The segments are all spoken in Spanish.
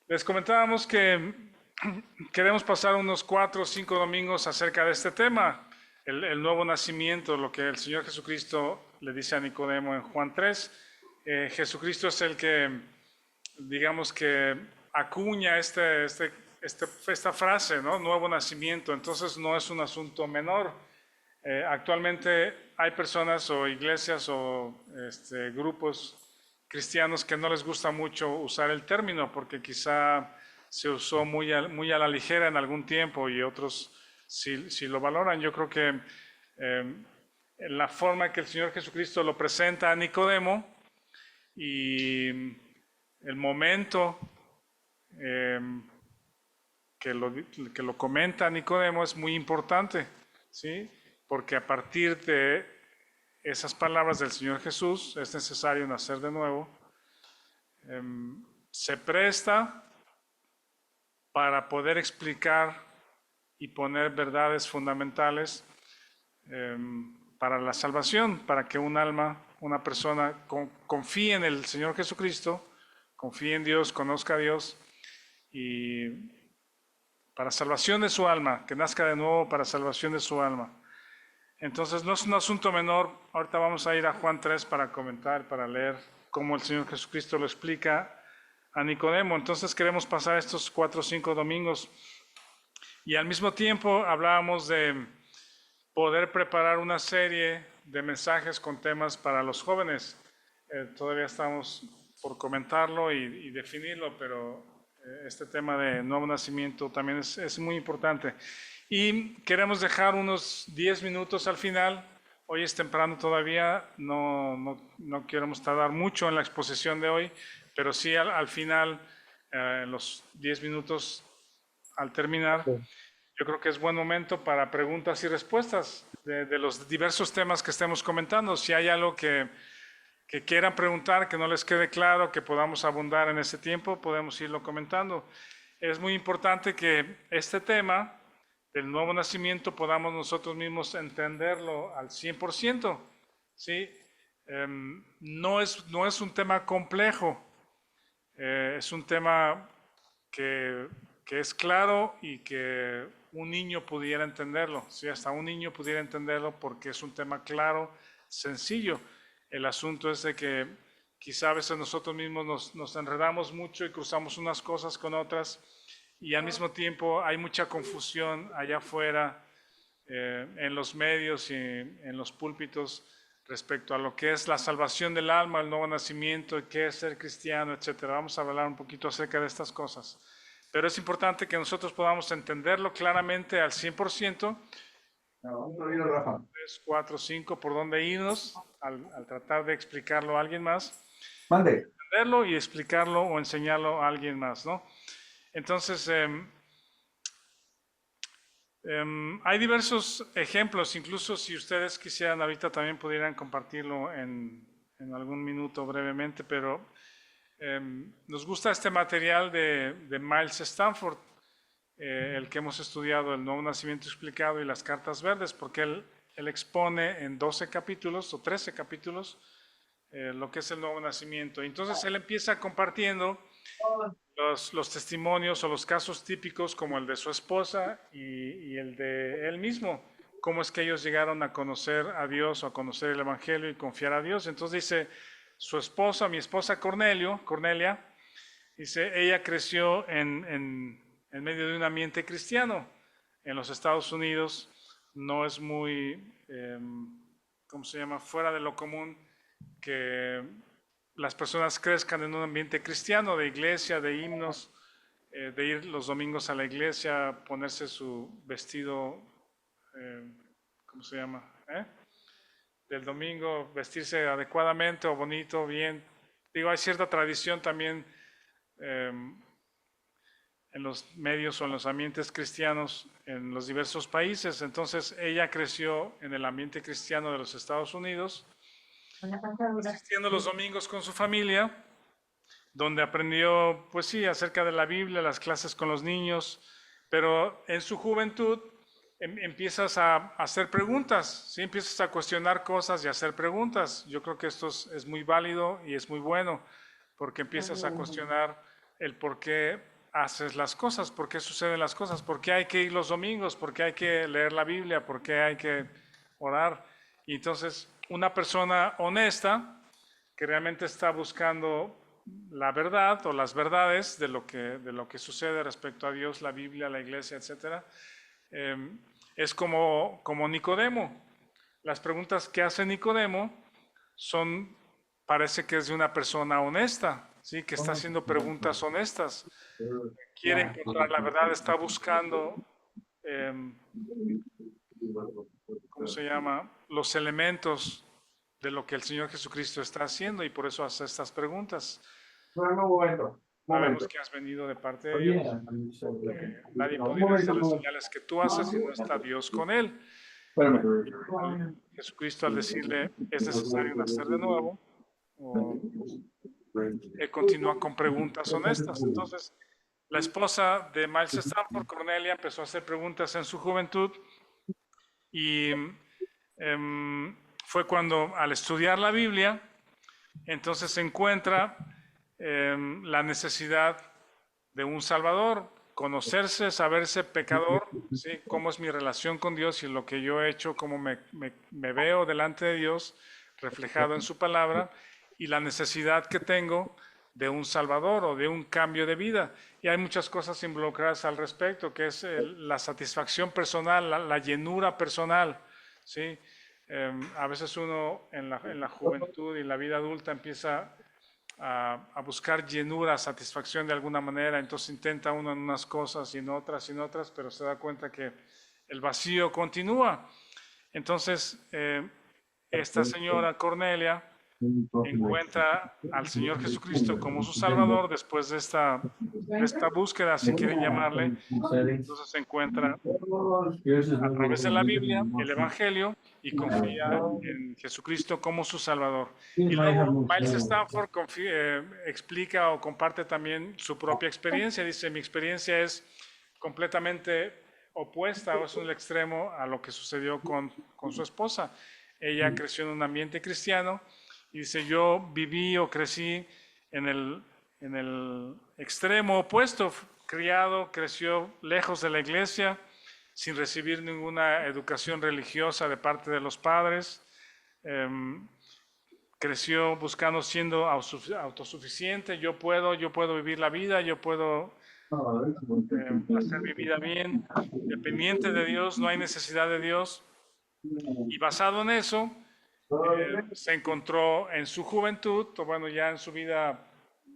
Les comentábamos que queremos pasar unos 4 o 5 domingos acerca de este tema, el nuevo nacimiento, lo que el Señor Jesucristo le dice a Nicodemo en Juan 3. Jesucristo es el que, digamos que acuña esta frase, ¿no? Nuevo nacimiento. Entonces no es un asunto menor. Actualmente hay personas o iglesias o grupos cristianos que no les gusta mucho usar el término porque quizá se usó muy a la ligera en algún tiempo y otros sí lo valoran. Yo creo que en la forma que el Señor Jesucristo lo presenta a Nicodemo y el momento eh, que lo comenta Nicodemo es muy importante, ¿sí? Porque a partir de esas palabras del Señor Jesús, es necesario nacer de nuevo, se presta para poder explicar y poner verdades fundamentales para la salvación, para que un alma, una persona confíe en el Señor Jesucristo, confíe en Dios, conozca a Dios y para salvación de su alma, que nazca de nuevo para salvación de su alma. Entonces no es un asunto menor. Ahorita vamos a ir a Juan 3 para comentar, para leer cómo el Señor Jesucristo lo explica a Nicodemo. Entonces queremos pasar estos 4 o 5 domingos y al mismo tiempo hablábamos de poder preparar una serie de mensajes con temas para los jóvenes. Todavía estamos por comentarlo y definirlo, pero este tema de nuevo nacimiento también es muy importante. Y queremos dejar unos 10 minutos al final. Hoy es temprano todavía, no queremos tardar mucho en la exposición de hoy, pero sí al final, en los 10 minutos al terminar, Sí. yo creo que es buen momento para preguntas y respuestas de los diversos temas que estemos comentando. Si hay algo que quieran preguntar, que no les quede claro, que podamos abundar en ese tiempo, podemos irlo comentando. Es muy importante que este tema del nuevo nacimiento podamos nosotros mismos entenderlo al 100%. ¿Sí? No es un tema complejo, es un tema que, que es claro y que un niño pudiera entenderlo, ¿sí? Hasta un niño pudiera entenderlo porque es un tema claro, sencillo. El asunto es de que quizá a veces nosotros mismos nos enredamos mucho y cruzamos unas cosas con otras y al mismo tiempo hay mucha confusión allá afuera en los medios y en los púlpitos respecto a lo que es la salvación del alma, el nuevo nacimiento, qué es ser cristiano, etcétera. Vamos a hablar un poquito acerca de estas cosas. Pero es importante que nosotros podamos entenderlo claramente al 100%, No, un perdido, Rafa. 3, 4, 5, por dónde irnos al tratar de explicarlo a alguien más, Mande. entenderlo y explicarlo o enseñarlo a alguien más, ¿no? Entonces, hay diversos ejemplos, incluso si ustedes quisieran ahorita también pudieran compartirlo en algún minuto brevemente, pero nos gusta este material de Miles Stanford, el que hemos estudiado, el Nuevo Nacimiento Explicado y las Cartas Verdes, porque él expone en 12 capítulos o 13 capítulos lo que es el Nuevo Nacimiento. Entonces él empieza compartiendo los testimonios o los casos típicos como el de su esposa y el de él mismo, cómo es que ellos llegaron a conocer a Dios o a conocer el Evangelio y confiar a Dios. Entonces dice, su esposa, mi esposa Cornelia, dice, ella creció en medio de un ambiente cristiano en los Estados Unidos, no es muy, ¿cómo se llama?, fuera de lo común que las personas crezcan en un ambiente cristiano, de iglesia, de himnos, de ir los domingos a la iglesia, ponerse su vestido, ¿cómo se llama? Del domingo, vestirse adecuadamente o bonito, bien. Digo, hay cierta tradición también eh, en los medios o en los ambientes cristianos en los diversos países. Entonces, ella creció en el ambiente cristiano de los Estados Unidos, asistiendo los domingos con su familia, donde aprendió, pues sí, acerca de la Biblia, las clases con los niños, pero en su juventud empiezas a hacer preguntas, ¿sí? Empiezas a cuestionar cosas y a hacer preguntas. Yo creo que esto es muy válido y es muy bueno, porque empiezas a cuestionar el por qué haces las cosas, por qué suceden las cosas, por qué hay que ir los domingos, por qué hay que leer la Biblia, por qué hay que orar. Y entonces, una persona honesta que realmente está buscando la verdad o las verdades de lo que sucede respecto a Dios, la Biblia, la iglesia, etcétera, eh, es como Nicodemo. Las preguntas que hace Nicodemo parece que es de una persona honesta, ¿sí? Que está haciendo preguntas honestas, quiere encontrar la verdad, está buscando, eh, ¿cómo se llama? Los elementos de lo que el Señor Jesucristo está haciendo y por eso hace estas preguntas. Un Sabemos momento. que has venido de parte de Oye, Dios, porque nadie un pudiera hacer las momento. señales que tú haces si no está Dios con él. Espérame. Jesucristo al decirle es necesario nacer de nuevo, o él continúa con preguntas honestas. Entonces, la esposa de Miles Stanford, Cornelia, empezó a hacer preguntas en su juventud y fue cuando al estudiar la Biblia, entonces se encuentra la necesidad de un Salvador, conocerse, saberse pecador, ¿sí? Cómo es mi relación con Dios y lo que yo he hecho, cómo me veo delante de Dios reflejado en su palabra y la necesidad que tengo de un Salvador o de un cambio de vida. Y hay muchas cosas involucradas al respecto, que es la satisfacción personal, la llenura personal, ¿sí? A veces uno en la juventud y la vida adulta empieza a buscar llenura, satisfacción de alguna manera, entonces intenta uno en unas cosas y en otras, pero se da cuenta que el vacío continúa. Entonces, esta señora Cornelia encuentra al Señor Jesucristo como su Salvador después de esta búsqueda, si quieren llamarle. Entonces se encuentra a través de la Biblia el Evangelio y confía en Jesucristo como su Salvador. Y luego Miles Stanford explica o comparte también su propia experiencia. Dice, mi experiencia es completamente opuesta o es un extremo a lo que sucedió con su esposa. Ella creció en un ambiente cristiano y dice, yo viví o crecí en el extremo opuesto, creció lejos de la iglesia, sin recibir ninguna educación religiosa de parte de los padres. Creció buscando siendo autosuficiente, yo puedo vivir la vida, yo puedo hacer mi vida bien, dependiente de Dios, no hay necesidad de Dios. Y basado en eso, se encontró en su juventud, o bueno, ya en su vida,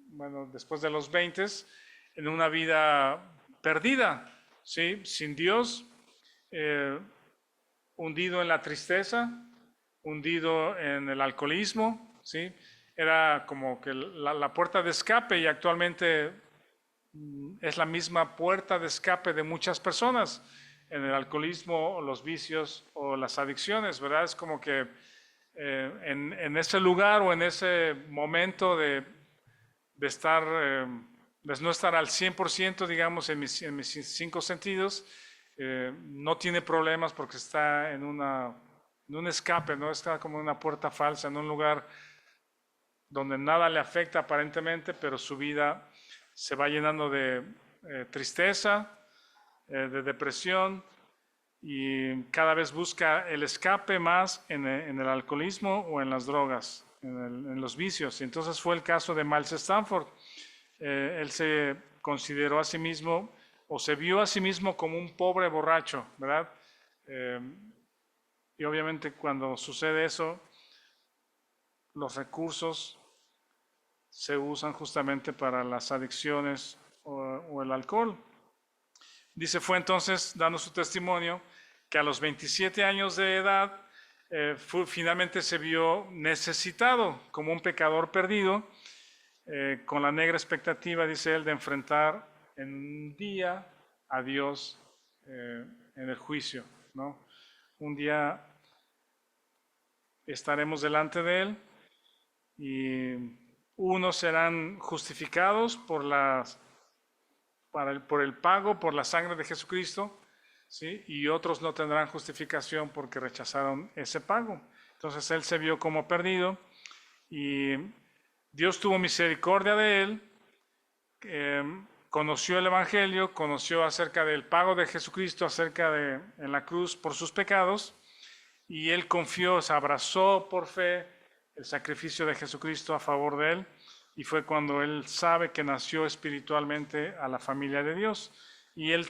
bueno, después de los 20, en una vida perdida, ¿sí? Sin Dios, eh, hundido en la tristeza, hundido en el alcoholismo, ¿sí? Era como que la puerta de escape y actualmente es la misma puerta de escape de muchas personas en el alcoholismo, o los vicios o las adicciones, ¿verdad? Es como que en ese lugar o en ese momento de estar, de no estar al 100%, digamos, en mis cinco sentidos, no tiene problemas porque está en un escape, ¿no? Está como en una puerta falsa, en un lugar donde nada le afecta aparentemente, pero su vida se va llenando de tristeza, de depresión, y cada vez busca el escape más en el alcoholismo o en las drogas, en los vicios. Y entonces fue el caso de Miles Stanford. Él se consideró a sí mismo o se vio a sí mismo como un pobre borracho, ¿verdad? Eh, y obviamente cuando sucede eso, los recursos se usan justamente para las adicciones o el alcohol. Dice, fue entonces, dando su testimonio, que a los 27 años de edad finalmente se vio necesitado como un pecador perdido, con la negra expectativa, dice él, de enfrentar en un día a Dios en el juicio, ¿no? Un día estaremos delante de Él y unos serán justificados por el pago, por la sangre de Jesucristo, ¿sí? Y otros no tendrán justificación porque rechazaron ese pago. Entonces él se vio como perdido y Dios tuvo misericordia de él, conoció el Evangelio, conoció acerca del pago de Jesucristo, acerca de en la cruz por sus pecados, y él confió, se abrazó por fe el sacrificio de Jesucristo a favor de él, y fue cuando él sabe que nació espiritualmente a la familia de Dios. Y él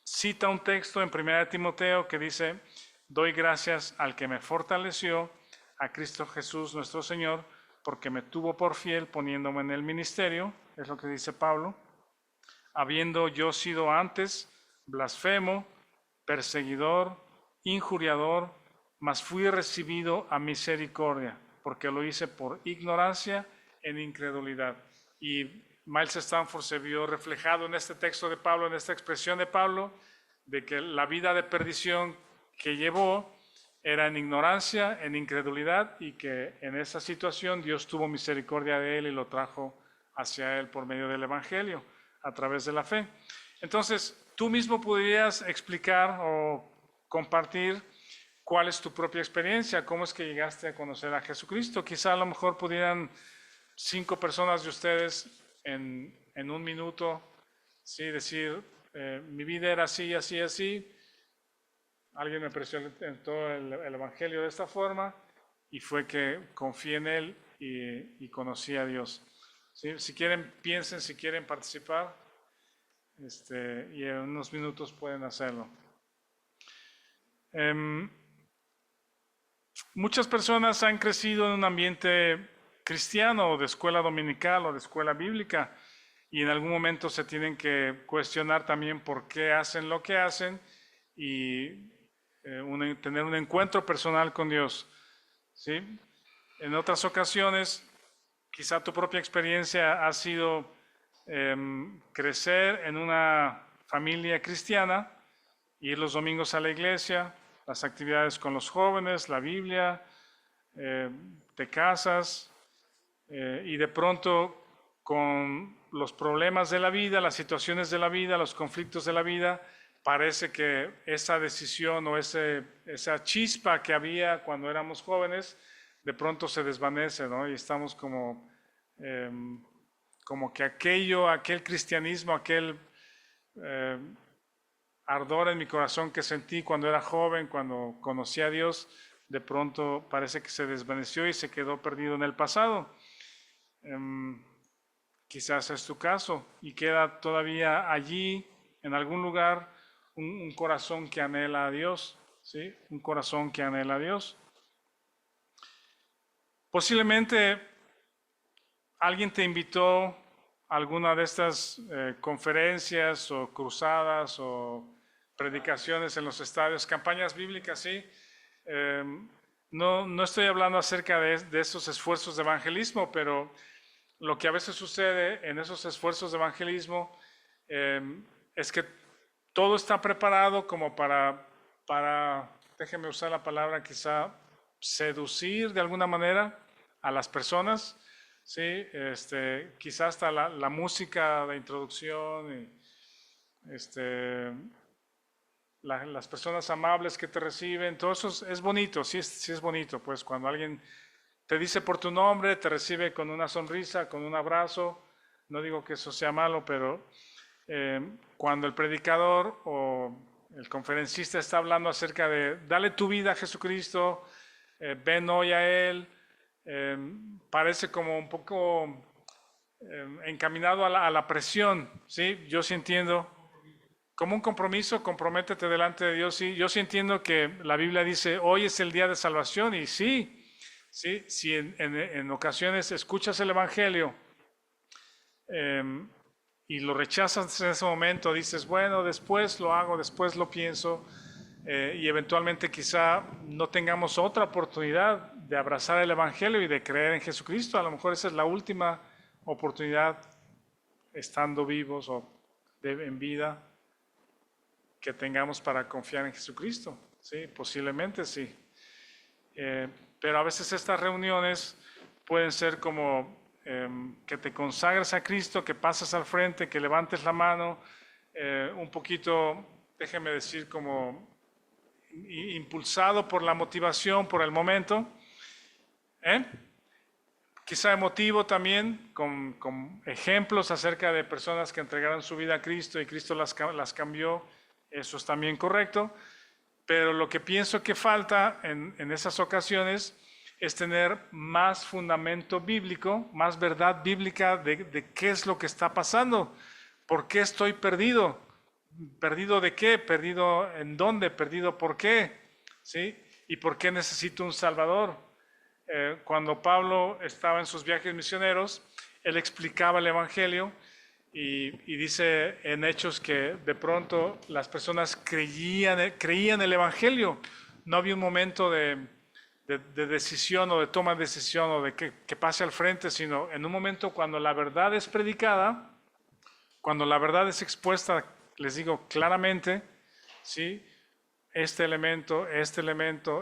cita un texto en 1 Timoteo que dice: doy gracias al que me fortaleció, a Cristo Jesús nuestro Señor, porque me tuvo por fiel poniéndome en el ministerio, es lo que dice Pablo, habiendo yo sido antes blasfemo, perseguidor, injuriador, mas fui recibido a misericordia, porque lo hice por ignorancia en incredulidad. Y Miles Stanford se vio reflejado en este texto de Pablo, en esta expresión de Pablo, de que la vida de perdición que llevó era en ignorancia, en incredulidad, y que en esa situación Dios tuvo misericordia de él y lo trajo hacia él por medio del Evangelio, a través de la fe. Entonces, tú mismo podrías explicar o compartir cuál es tu propia experiencia, cómo es que llegaste a conocer a Jesucristo. Quizá a lo mejor pudieran 5 personas de ustedes en un minuto, ¿sí? Decir, mi vida era así, así, así. Alguien me presentó el Evangelio de esta forma y fue que confié en él y conocí a Dios. ¿Sí? Si quieren, piensen si quieren participar, y en unos minutos pueden hacerlo. Muchas personas han crecido en un ambiente cristiano o de escuela dominical o de escuela bíblica y en algún momento se tienen que cuestionar también por qué hacen lo que hacen y tener un encuentro personal con Dios, ¿sí? En otras ocasiones, quizá tu propia experiencia ha sido crecer en una familia cristiana, ir los domingos a la iglesia, las actividades con los jóvenes, la Biblia, te casas y de pronto con los problemas de la vida, las situaciones de la vida, los conflictos de la vida, parece que esa decisión o esa chispa que había cuando éramos jóvenes, de pronto se desvanece, ¿no? Y estamos como que aquel cristianismo, aquel ardor en mi corazón que sentí cuando era joven, cuando conocí a Dios, de pronto parece que se desvaneció y se quedó perdido en el pasado. Quizás es tu caso y queda todavía allí, en algún lugar, un corazón que anhela a Dios, ¿sí? Un corazón que anhela a Dios. Posiblemente alguien te invitó a alguna de estas conferencias o cruzadas o predicaciones en los estadios, campañas bíblicas, ¿sí? No estoy hablando acerca de esos esfuerzos de evangelismo, pero lo que a veces sucede en esos esfuerzos de evangelismo es que todo está preparado como para, déjeme usar la palabra, quizá seducir de alguna manera a las personas, ¿sí? Quizá hasta la música de introducción, las personas amables que te reciben, todo eso es bonito, sí es bonito, pues cuando alguien te dice por tu nombre, te recibe con una sonrisa, con un abrazo, no digo que eso sea malo, pero cuando el predicador o el conferencista está hablando acerca de dale tu vida a Jesucristo, ven hoy a Él, parece como un poco encaminado a la presión, ¿sí? Yo sí entiendo, como un compromiso, comprométete delante de Dios, sí. Yo sí entiendo que la Biblia dice, hoy es el día de salvación, y sí, si en ocasiones escuchas el Evangelio y lo rechazas en ese momento, dices, bueno, después lo hago, después lo pienso, y eventualmente quizá no tengamos otra oportunidad de abrazar el Evangelio y de creer en Jesucristo. A lo mejor esa es la última oportunidad, estando vivos o en vida, que tengamos para confiar en Jesucristo. Sí, posiblemente sí. Pero a veces estas reuniones pueden ser como que te consagres a Cristo, que pases al frente, que levantes la mano, un poquito, déjeme decir, como impulsado por la motivación, por el momento. quizá emotivo también, con ejemplos acerca de personas que entregaron su vida a Cristo y Cristo las cambió. Eso es también correcto. Pero lo que pienso que falta en esas ocasiones es tener más fundamento bíblico, más verdad bíblica de qué es lo que está pasando, por qué estoy perdido, perdido de qué, perdido en dónde, perdido por qué, ¿sí? Y por qué necesito un Salvador. Cuando Pablo estaba en sus viajes misioneros, él explicaba el Evangelio y dice en Hechos que de pronto las personas creían el Evangelio. No había un momento de decisión o de toma de decisión o de que pase al frente, sino en un momento cuando la verdad es predicada, cuando la verdad es expuesta, les digo claramente, ¿sí? Este elemento,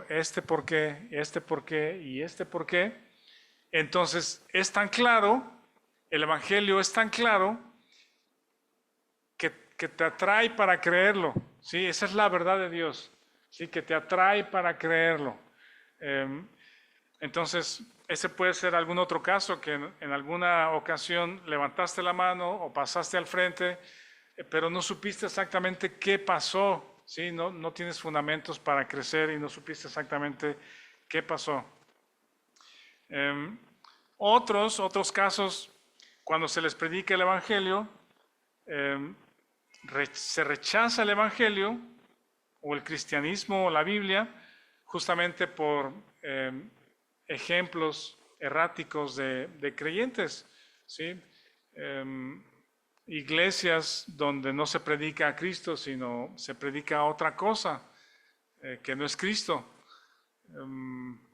este por qué y este por qué. Entonces es tan claro, el Evangelio es tan claro que te atrae para creerlo, ¿sí? Esa es la verdad de Dios, ¿sí? Que te atrae para creerlo. Entonces, ese puede ser algún otro caso que en alguna ocasión levantaste la mano o pasaste al frente, pero no supiste exactamente qué pasó, ¿sí? No tienes fundamentos para crecer y no supiste exactamente qué pasó. Otros casos, cuando se les predica el Evangelio, se rechaza el Evangelio o el cristianismo o la Biblia justamente por ejemplos erráticos de creyentes, ¿sí? Iglesias donde no se predica a Cristo, sino se predica a otra cosa que no es Cristo.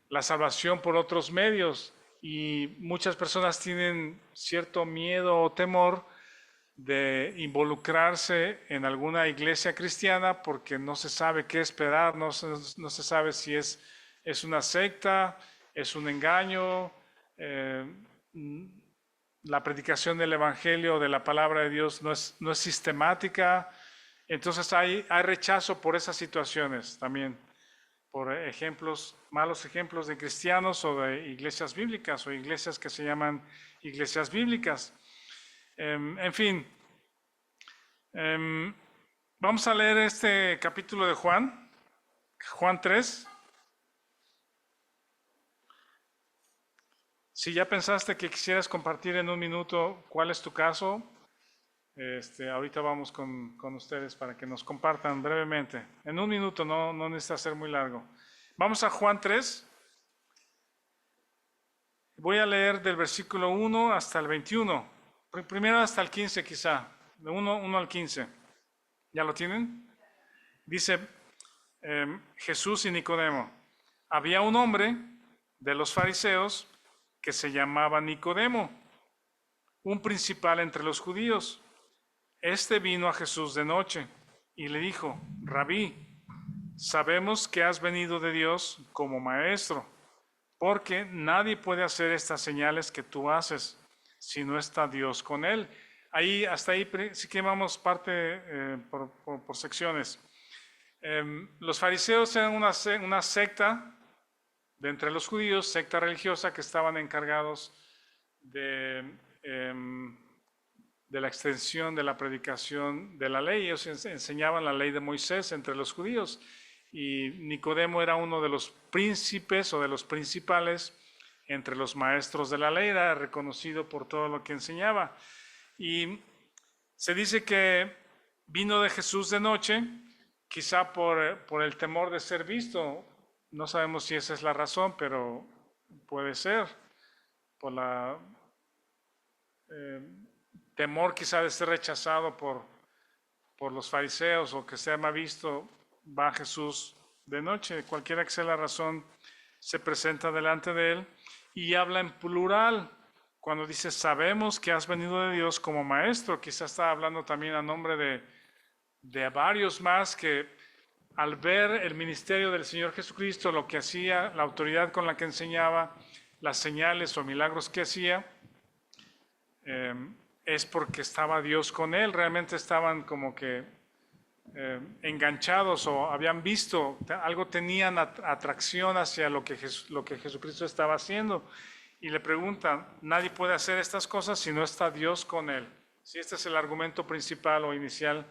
La salvación por otros medios, y muchas personas tienen cierto miedo o temor de involucrarse en alguna iglesia cristiana porque no se sabe qué esperar, no se sabe si es una secta, es un engaño, la predicación del Evangelio, de la palabra de Dios no es sistemática. Entonces hay rechazo por esas situaciones también, por ejemplos, malos ejemplos de cristianos o de iglesias bíblicas o iglesias que se llaman iglesias bíblicas. En fin, vamos a leer este capítulo de Juan 3. Si ya pensaste que quisieras compartir en un minuto cuál es tu caso, ahorita vamos con ustedes para que nos compartan brevemente. En un minuto, no necesita ser muy largo. Vamos a Juan 3. Voy a leer del versículo 1 hasta el 21. Primero hasta el 15 quizá, de 1 al 15. ¿Ya lo tienen? Dice Jesús y Nicodemo. Había un hombre de los fariseos que se llamaba Nicodemo, un principal entre los judíos. Este vino a Jesús de noche y le dijo: Rabí, sabemos que has venido de Dios como maestro, porque nadie puede hacer estas señales que tú haces si no está Dios con él. Hasta ahí sí que vamos parte por secciones. Los fariseos eran una secta de entre los judíos, secta religiosa que estaban encargados de la extensión de la predicación de la ley. Ellos enseñaban la ley de Moisés entre los judíos, y Nicodemo era uno de los príncipes o de los principales entre los maestros de la ley, era reconocido por todo lo que enseñaba. Y se dice que vino de Jesús de noche, quizá por el temor de ser visto. No sabemos si esa es la razón, pero puede ser por la temor quizá de ser rechazado por los fariseos, o que sea mal visto. Va Jesús de noche, cualquiera que sea la razón, se presenta delante de él y habla en plural. Cuando dice sabemos que has venido de Dios como maestro, quizá está hablando también a nombre de varios más que al ver el ministerio del Señor Jesucristo, lo que hacía, la autoridad con la que enseñaba, las señales o milagros que hacía, es porque estaba Dios con él. Realmente estaban como que enganchados o habían visto algo, tenían atracción hacia lo que Jesucristo estaba haciendo. y le preguntan, nadie puede hacer estas cosas si no está Dios con él. Sí, este es el argumento principal o inicial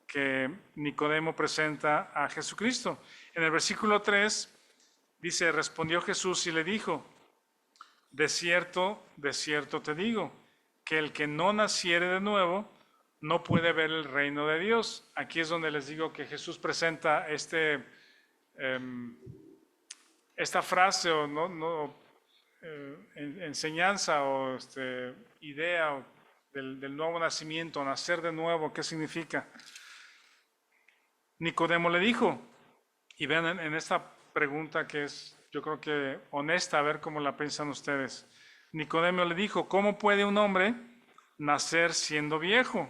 que Nicodemo presenta a Jesucristo. En el versículo 3 dice, respondió Jesús y le dijo, de cierto te digo, que el que no naciere de nuevo no puede ver el reino de Dios. Aquí es donde les digo que Jesús presenta esta frase o enseñanza o idea del nuevo nacimiento, nacer de nuevo. ¿Qué significa? Nicodemo le dijo, y vean en esta pregunta que es, yo creo que honesta, a ver cómo la piensan ustedes. Nicodemo le dijo, ¿cómo puede un hombre nacer siendo viejo?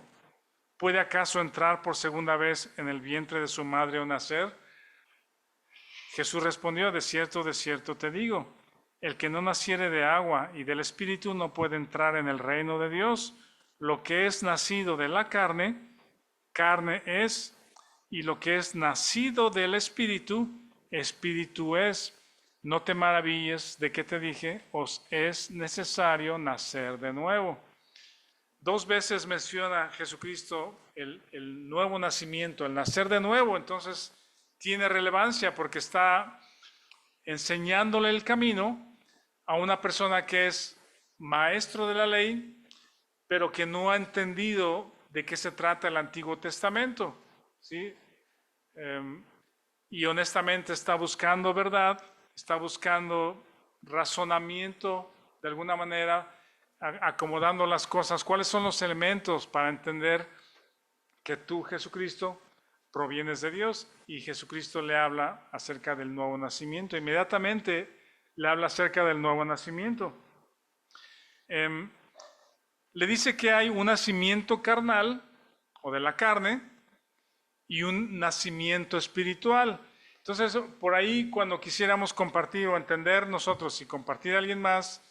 ¿Puede acaso entrar por segunda vez en el vientre de su madre o nacer? Jesús respondió, de cierto te digo, el que no naciere de agua y del Espíritu no puede entrar en el reino de Dios. Lo que es nacido de la carne, carne es, y lo que es nacido del Espíritu, Espíritu es. No te maravilles de que te dije, os es necesario nacer de nuevo. 2 veces menciona Jesucristo el nuevo nacimiento, el nacer de nuevo. Entonces tiene relevancia porque está enseñándole el camino a una persona que es maestro de la ley, pero que no ha entendido de qué se trata el Antiguo Testamento, ¿sí? Y honestamente está buscando verdad, está buscando razonamiento de alguna manera, acomodando las cosas. ¿Cuáles son los elementos para entender que tú, Jesucristo, provienes de Dios? Y Jesucristo le habla acerca del nuevo nacimiento. Inmediatamente le habla acerca del nuevo nacimiento. Le dice que hay un nacimiento carnal o de la carne y un nacimiento espiritual. Entonces, por ahí cuando quisiéramos compartir o entender nosotros y compartir a alguien más,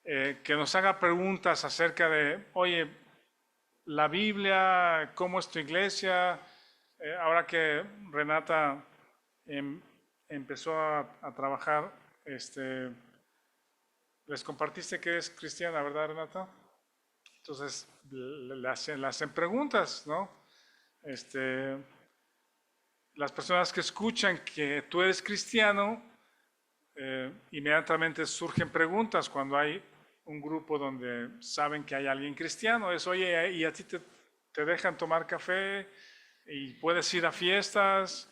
que nos haga preguntas acerca de, oye, la Biblia, ¿cómo es tu iglesia? Ahora que Renata empezó a trabajar, les compartiste que es cristiana, ¿verdad, Renata? Entonces, le hacen preguntas, ¿no? Las personas que escuchan que tú eres cristiano, inmediatamente surgen preguntas cuando hay un grupo donde saben que hay alguien cristiano. Es, oye, ¿y a ti te dejan tomar café? ¿Y puedes ir a fiestas?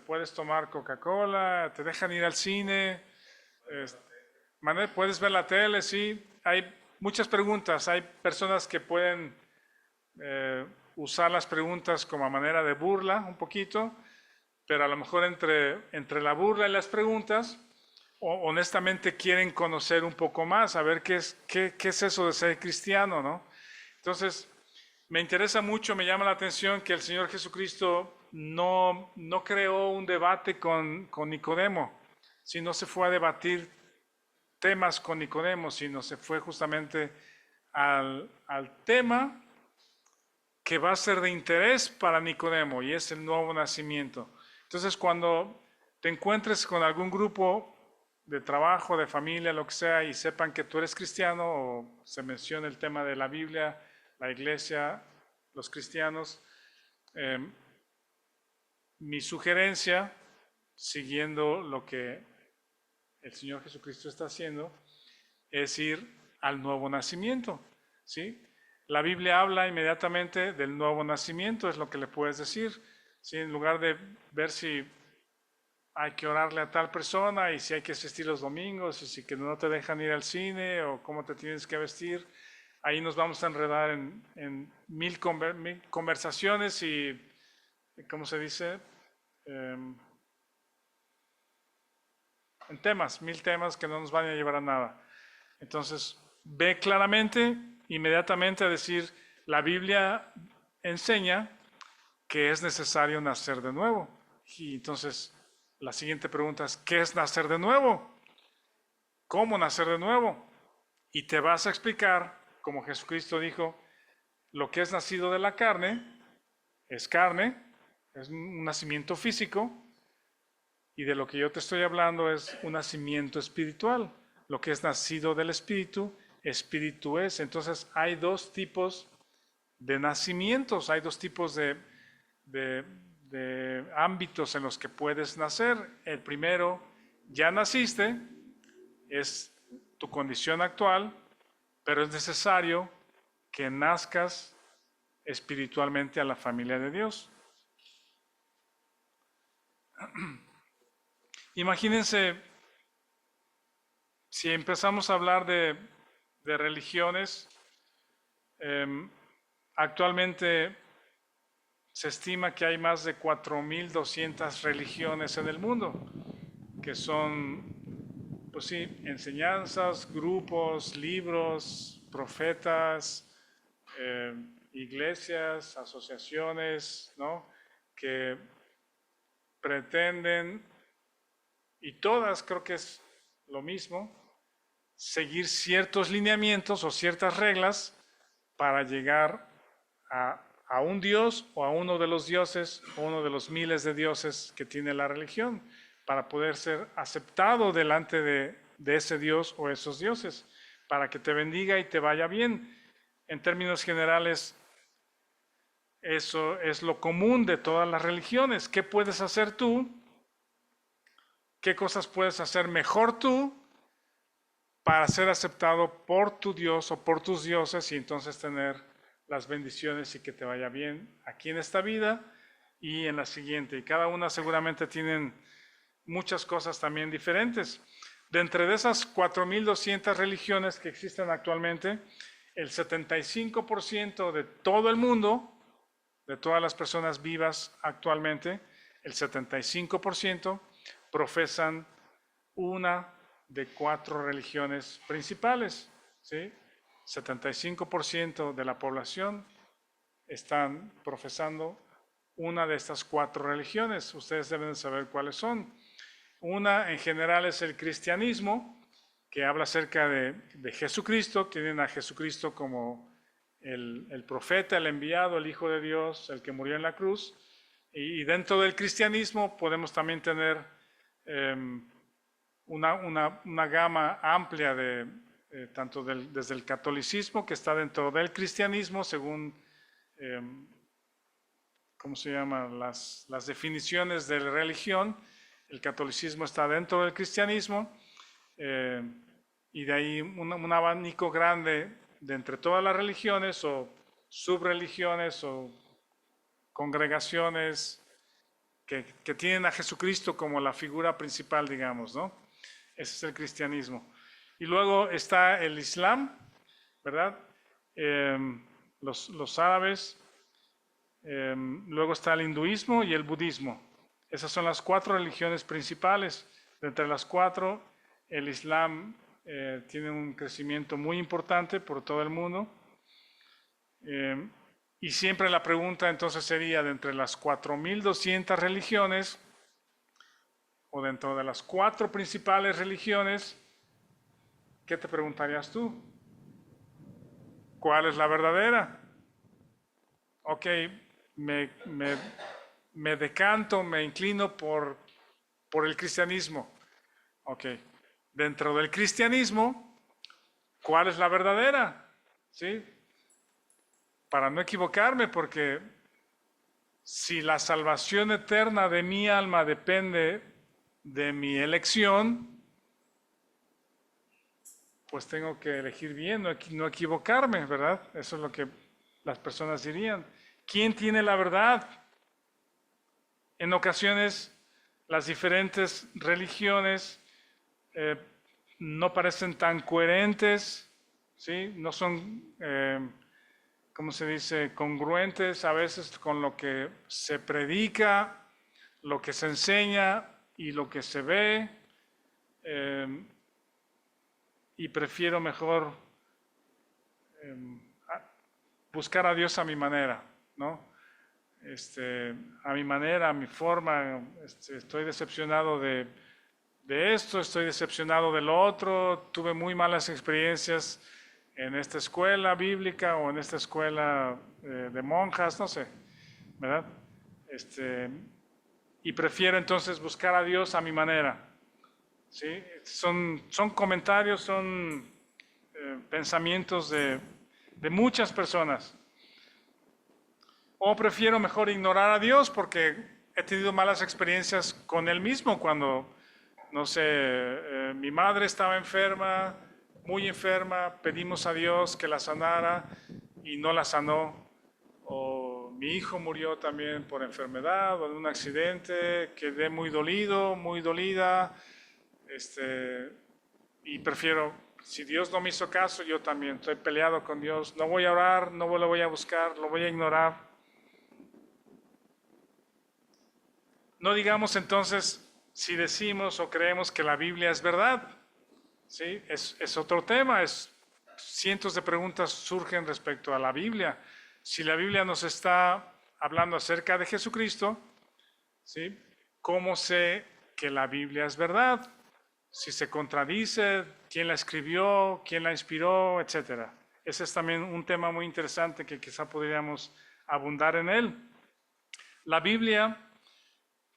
¿Puedes tomar Coca-Cola? ¿Te dejan ir al cine? ¿Puedes ver la tele? Sí. Hay muchas preguntas. Hay personas que pueden usar las preguntas como a manera de burla un poquito, pero a lo mejor entre la burla y las preguntas, honestamente quieren conocer un poco más, a ver qué es eso de ser cristiano, ¿no? Entonces, me interesa mucho, me llama la atención que el Señor Jesucristo no creó un debate con Nicodemo, sino se fue a debatir temas con Nicodemo, sino se fue justamente al tema que va a ser de interés para Nicodemo, y es el nuevo nacimiento. Entonces, cuando te encuentres con algún grupo de trabajo, de familia, lo que sea, y sepan que tú eres cristiano, o se menciona el tema de la Biblia, la iglesia, los cristianos, mi sugerencia, siguiendo lo que el Señor Jesucristo está haciendo, es ir al nuevo nacimiento, ¿sí? La Biblia habla inmediatamente del nuevo nacimiento, es lo que le puedes decir, ¿sí? En lugar de ver si hay que orarle a tal persona y si hay que asistir los domingos y si que no te dejan ir al cine o cómo te tienes que vestir, ahí nos vamos a enredar en mil conversaciones y, ¿cómo se dice? En temas, 1000 temas que no nos van a llevar a nada. Entonces, ve claramente, inmediatamente a decir, la Biblia enseña que es necesario nacer de nuevo. Y entonces, la siguiente pregunta es, ¿qué es nacer de nuevo? ¿Cómo nacer de nuevo? Y te vas a explicar, como Jesucristo dijo, lo que es nacido de la carne, es un nacimiento físico, y de lo que yo te estoy hablando es un nacimiento espiritual. lo que es nacido del Espíritu, espíritu es. Entonces hay dos tipos de nacimientos, hay dos tipos de ámbitos en los que puedes nacer. El primero, ya naciste, es tu condición actual, pero es necesario que nazcas espiritualmente a la familia de Dios. Imagínense, si empezamos a hablar de religiones, actualmente se estima que hay más de 4.200 religiones en el mundo, que son, pues sí, enseñanzas, grupos, libros, profetas, iglesias, asociaciones, ¿no? Que pretenden, y todas creo que es lo mismo, seguir ciertos lineamientos o ciertas reglas para llegar a un Dios o a uno de los dioses o uno de los miles de dioses que tiene la religión, para poder ser aceptado delante de ese Dios o esos dioses, para que te bendiga y te vaya bien. En términos generales, eso es lo común de todas las religiones. ¿Qué puedes hacer tú? ¿Qué cosas puedes hacer mejor tú para ser aceptado por tu Dios o por tus dioses y entonces tener las bendiciones y que te vaya bien aquí en esta vida y en la siguiente? Y cada una seguramente tienen muchas cosas también diferentes. De entre esas 4.200 religiones que existen actualmente, el 75% de todo el mundo, de todas las personas vivas actualmente, el 75% profesan una de 4 religiones principales, ¿sí? 75% de la población están profesando una de estas 4 religiones. Ustedes deben saber cuáles son. Una en general es el cristianismo, que habla acerca de Jesucristo. Tienen a Jesucristo como el profeta, el enviado, el Hijo de Dios, el que murió en la cruz. Y dentro del cristianismo podemos también tener una gama amplia tanto desde el catolicismo, que está dentro del cristianismo, según, ¿cómo se llama?, las definiciones de la religión. El catolicismo está dentro del cristianismo, y de ahí un abanico grande de entre todas las religiones o subreligiones o congregaciones que tienen a Jesucristo como la figura principal, digamos, ¿no? Ese es el cristianismo. Y luego está el Islam, ¿verdad? Los árabes. Luego está el hinduismo y el budismo. Esas son las 4 religiones principales. De entre las 4, el Islam tiene un crecimiento muy importante por todo el mundo. Y siempre la pregunta entonces sería, de entre las 4.200 religiones, o dentro de las 4 principales religiones, ¿qué te preguntarías tú? ¿Cuál es la verdadera? Ok, me decanto, me inclino por el cristianismo. Ok, dentro del cristianismo, ¿cuál es la verdadera? ¿Sí? Para no equivocarme, porque si la salvación eterna de mi alma depende de mi elección, pues tengo que elegir bien, no equivocarme, ¿verdad? Eso es lo que las personas dirían. ¿Quién tiene la verdad? En ocasiones, las diferentes religiones no parecen tan coherentes, ¿sí? No son, ¿cómo se dice?, congruentes a veces con lo que se predica, lo que se enseña y lo que se ve. Y prefiero mejor buscar a Dios a mi manera, ¿no? A mi manera, a mi forma. Estoy decepcionado de esto, estoy decepcionado de lo otro. Tuve muy malas experiencias en esta escuela bíblica o en esta escuela de monjas, no sé, ¿verdad? Y prefiero entonces buscar a Dios a mi manera, ¿sí? Son comentarios, son pensamientos de muchas personas. O prefiero mejor ignorar a Dios porque he tenido malas experiencias con Él mismo cuando, no sé, mi madre estaba enferma, muy enferma, pedimos a Dios que la sanara y no la sanó. O mi hijo murió también por enfermedad o en un accidente, quedé muy dolido, muy dolida, y prefiero, si Dios no me hizo caso, yo también estoy peleado con Dios, no voy a orar, no lo voy a buscar, lo voy a ignorar. No digamos entonces si decimos o creemos que la Biblia es verdad, ¿sí? Es otro tema, cientos de preguntas surgen respecto a la Biblia. Si la Biblia nos está hablando acerca de Jesucristo, ¿sí? ¿Cómo sé que la Biblia es verdad? Si se contradice, quién la escribió, quién la inspiró, etcétera. Ese es también un tema muy interesante que quizá podríamos abundar en él. La Biblia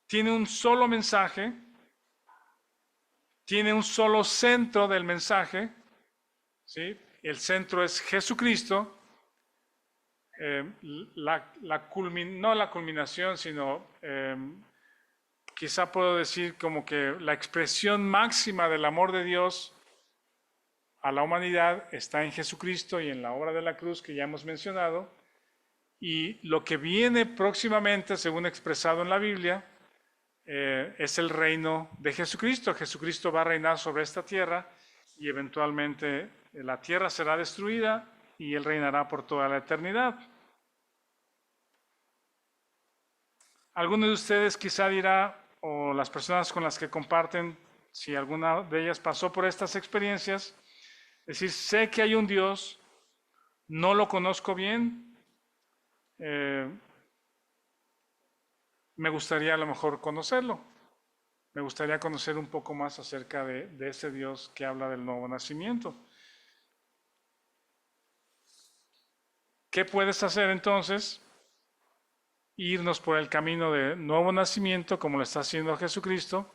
tiene un solo mensaje, tiene un solo centro del mensaje, ¿sí? El centro es Jesucristo. No la culminación, sino quizá puedo decir como que la expresión máxima del amor de Dios a la humanidad está en Jesucristo y en la obra de la cruz que ya hemos mencionado. Y lo que viene próximamente, según expresado en la Biblia, es el reino de Jesucristo. Jesucristo va a reinar sobre esta tierra y eventualmente la tierra será destruida y Él reinará por toda la eternidad. Alguno de ustedes quizá dirá, o las personas con las que comparten, si alguna de ellas pasó por estas experiencias, es decir, sé que hay un Dios, no lo conozco bien, me gustaría a lo mejor conocerlo. Me gustaría conocer un poco más acerca de ese Dios que habla del nuevo nacimiento. ¿Qué puedes hacer entonces? Irnos por el camino de nuevo nacimiento, como lo está haciendo Jesucristo,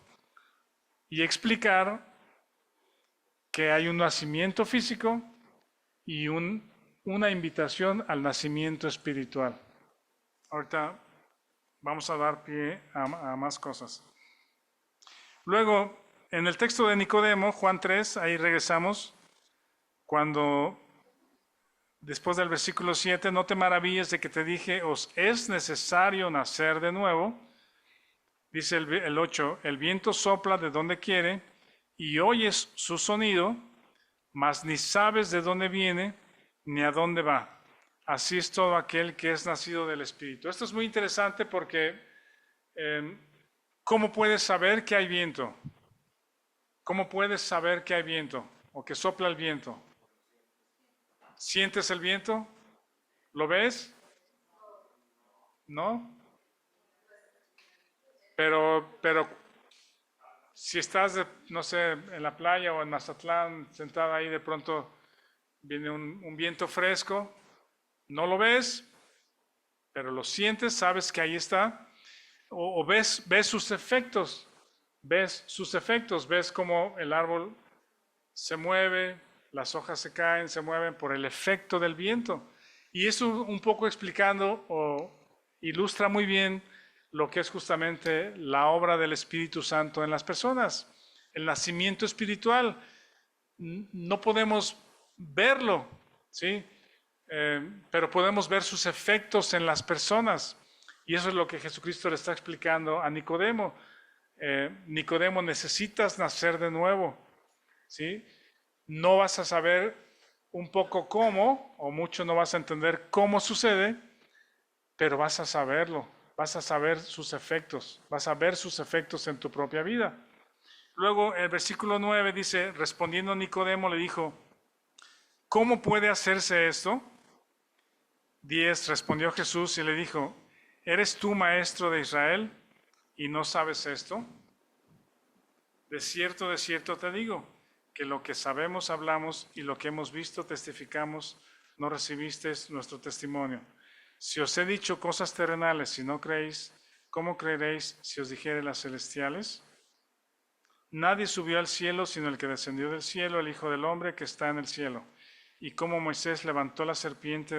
y explicar que hay un nacimiento físico y una invitación al nacimiento espiritual. Ahorita vamos a dar pie a más cosas. Luego, en el texto de Nicodemo, Juan 3, ahí regresamos, cuando después del versículo 7, no te maravilles de que te dije, os es necesario nacer de nuevo. Dice el 8, el viento sopla de donde quiere y oyes su sonido, mas ni sabes de dónde viene ni a dónde va. Así es todo aquel que es nacido del Espíritu. Esto es muy interesante porque ¿cómo puedes saber que hay viento? ¿Cómo puedes saber que hay viento o que sopla el viento? ¿Sientes el viento? ¿Lo ves? ¿No? Pero si estás, no sé, en la playa o en Mazatlán, sentado ahí, de pronto viene un viento fresco, no lo ves, pero lo sientes, sabes que ahí está, o ves sus efectos, ves cómo el árbol se mueve, las hojas se caen, se mueven por el efecto del viento. Y eso un poco explicando o ilustra muy bien lo que es justamente la obra del Espíritu Santo en las personas, el nacimiento espiritual. No podemos verlo, ¿sí? Pero podemos ver sus efectos en las personas. Y eso es lo que Jesucristo le está explicando a Nicodemo. Nicodemo, necesitas nacer de nuevo, ¿sí? No vas a saber un poco cómo, o mucho no vas a entender cómo sucede, pero vas a saberlo, vas a saber sus efectos, vas a ver sus efectos en tu propia vida. Luego el versículo 9 dice, respondiendo Nicodemo le dijo, ¿cómo puede hacerse esto? 10, respondió Jesús y le dijo, ¿eres tú maestro de Israel y no sabes esto? De cierto te digo, que lo que sabemos hablamos y lo que hemos visto testificamos, no recibisteis nuestro testimonio. Si os he dicho cosas terrenales y no creéis, ¿cómo creeréis si os dijere las celestiales? Nadie subió al cielo sino el que descendió del cielo, el Hijo del Hombre que está en el cielo. Y como Moisés levantó la serpiente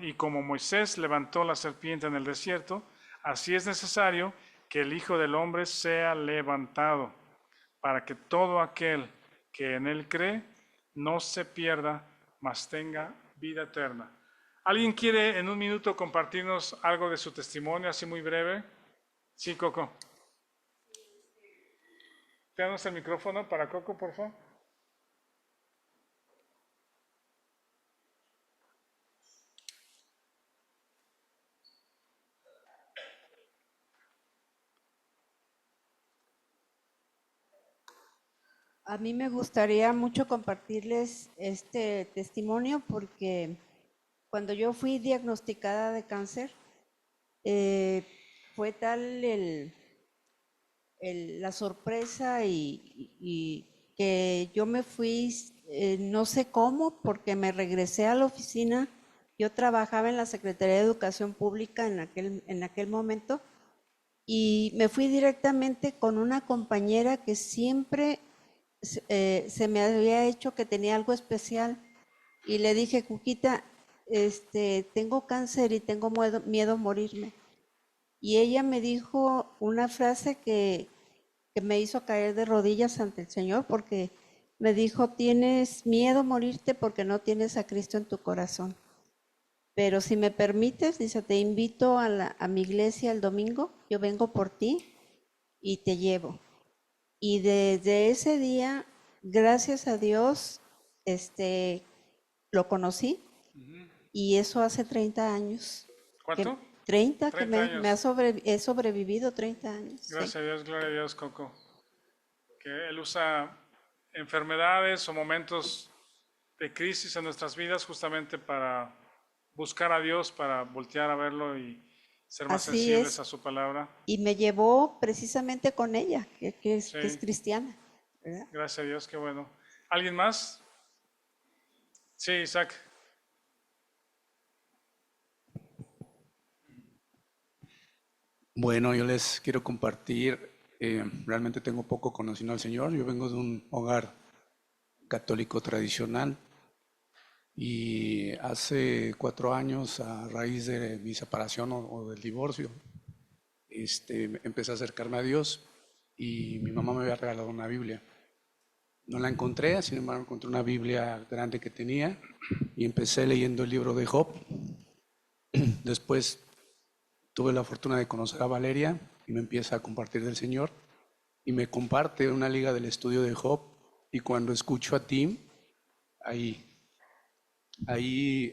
y como Moisés levantó la serpiente en el desierto, así es necesario que el Hijo del Hombre sea levantado, para que todo aquel que en él cree no se pierda, mas tenga vida eterna. ¿Alguien quiere en un minuto compartirnos algo de su testimonio, así muy breve? Sí, Coco. Danos el micrófono para Coco, por favor. A mí me gustaría mucho compartirles este testimonio porque cuando yo fui diagnosticada de cáncer, fue tal la sorpresa y que yo me fui, no sé cómo, porque me regresé a la oficina. Yo trabajaba en la Secretaría de Educación Pública en aquel momento y me fui directamente con una compañera que siempre se me había hecho que tenía algo especial y le dije, Cuquita, tengo cáncer y tengo miedo a morirme. Y ella me dijo una frase que me hizo caer de rodillas ante el Señor porque me dijo, tienes miedo a morirte porque no tienes a Cristo en tu corazón. Pero si me permites, dice, te invito a mi iglesia el domingo, yo vengo por ti y te llevo. Y desde ese día, gracias a Dios, lo conocí y eso hace 30 años. ¿Cuánto? 30 que 30 años. he sobrevivido 30 años. Gracias Sí. a Dios, gloria a Dios, Coco. Que Él usa enfermedades o momentos de crisis en nuestras vidas justamente para buscar a Dios, para voltear a verlo y ser más Así sensibles es. a su palabra. Y me llevó precisamente con ella, que es Sí, cristiana, ¿verdad? gracias a Dios, qué bueno. ¿Alguien más? Sí, Isaac. Bueno, yo les quiero compartir, realmente tengo poco conocido al Señor, yo vengo de un hogar católico tradicional y hace 4 años, a raíz de mi separación o del divorcio, empecé a acercarme a Dios y mi mamá me había regalado una Biblia. No la encontré, sin embargo encontré una Biblia grande que tenía y empecé leyendo el libro de Job. Después tuve la fortuna de conocer a Valeria y me empieza a compartir del Señor y me comparte una liga del estudio de Job y cuando escucho a Tim, ahí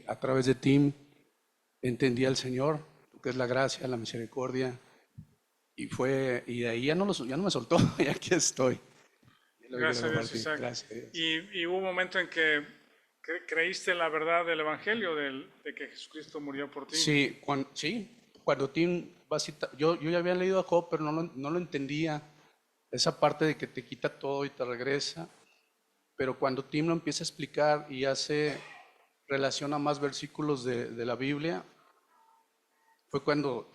a través de Tim entendí al Señor, lo que es la gracia, la misericordia y de ahí ya no me soltó y aquí estoy. Gracias a Dios, Isaac. Gracias a Dios. Y hubo un momento en que creíste en la verdad del Evangelio, de que Jesucristo murió por ti. Sí, cuando Tim va a citar, yo ya había leído a Job, pero no lo entendía, esa parte de que te quita todo y te regresa, pero cuando Tim lo empieza a explicar y relaciona más versículos de la Biblia, fue cuando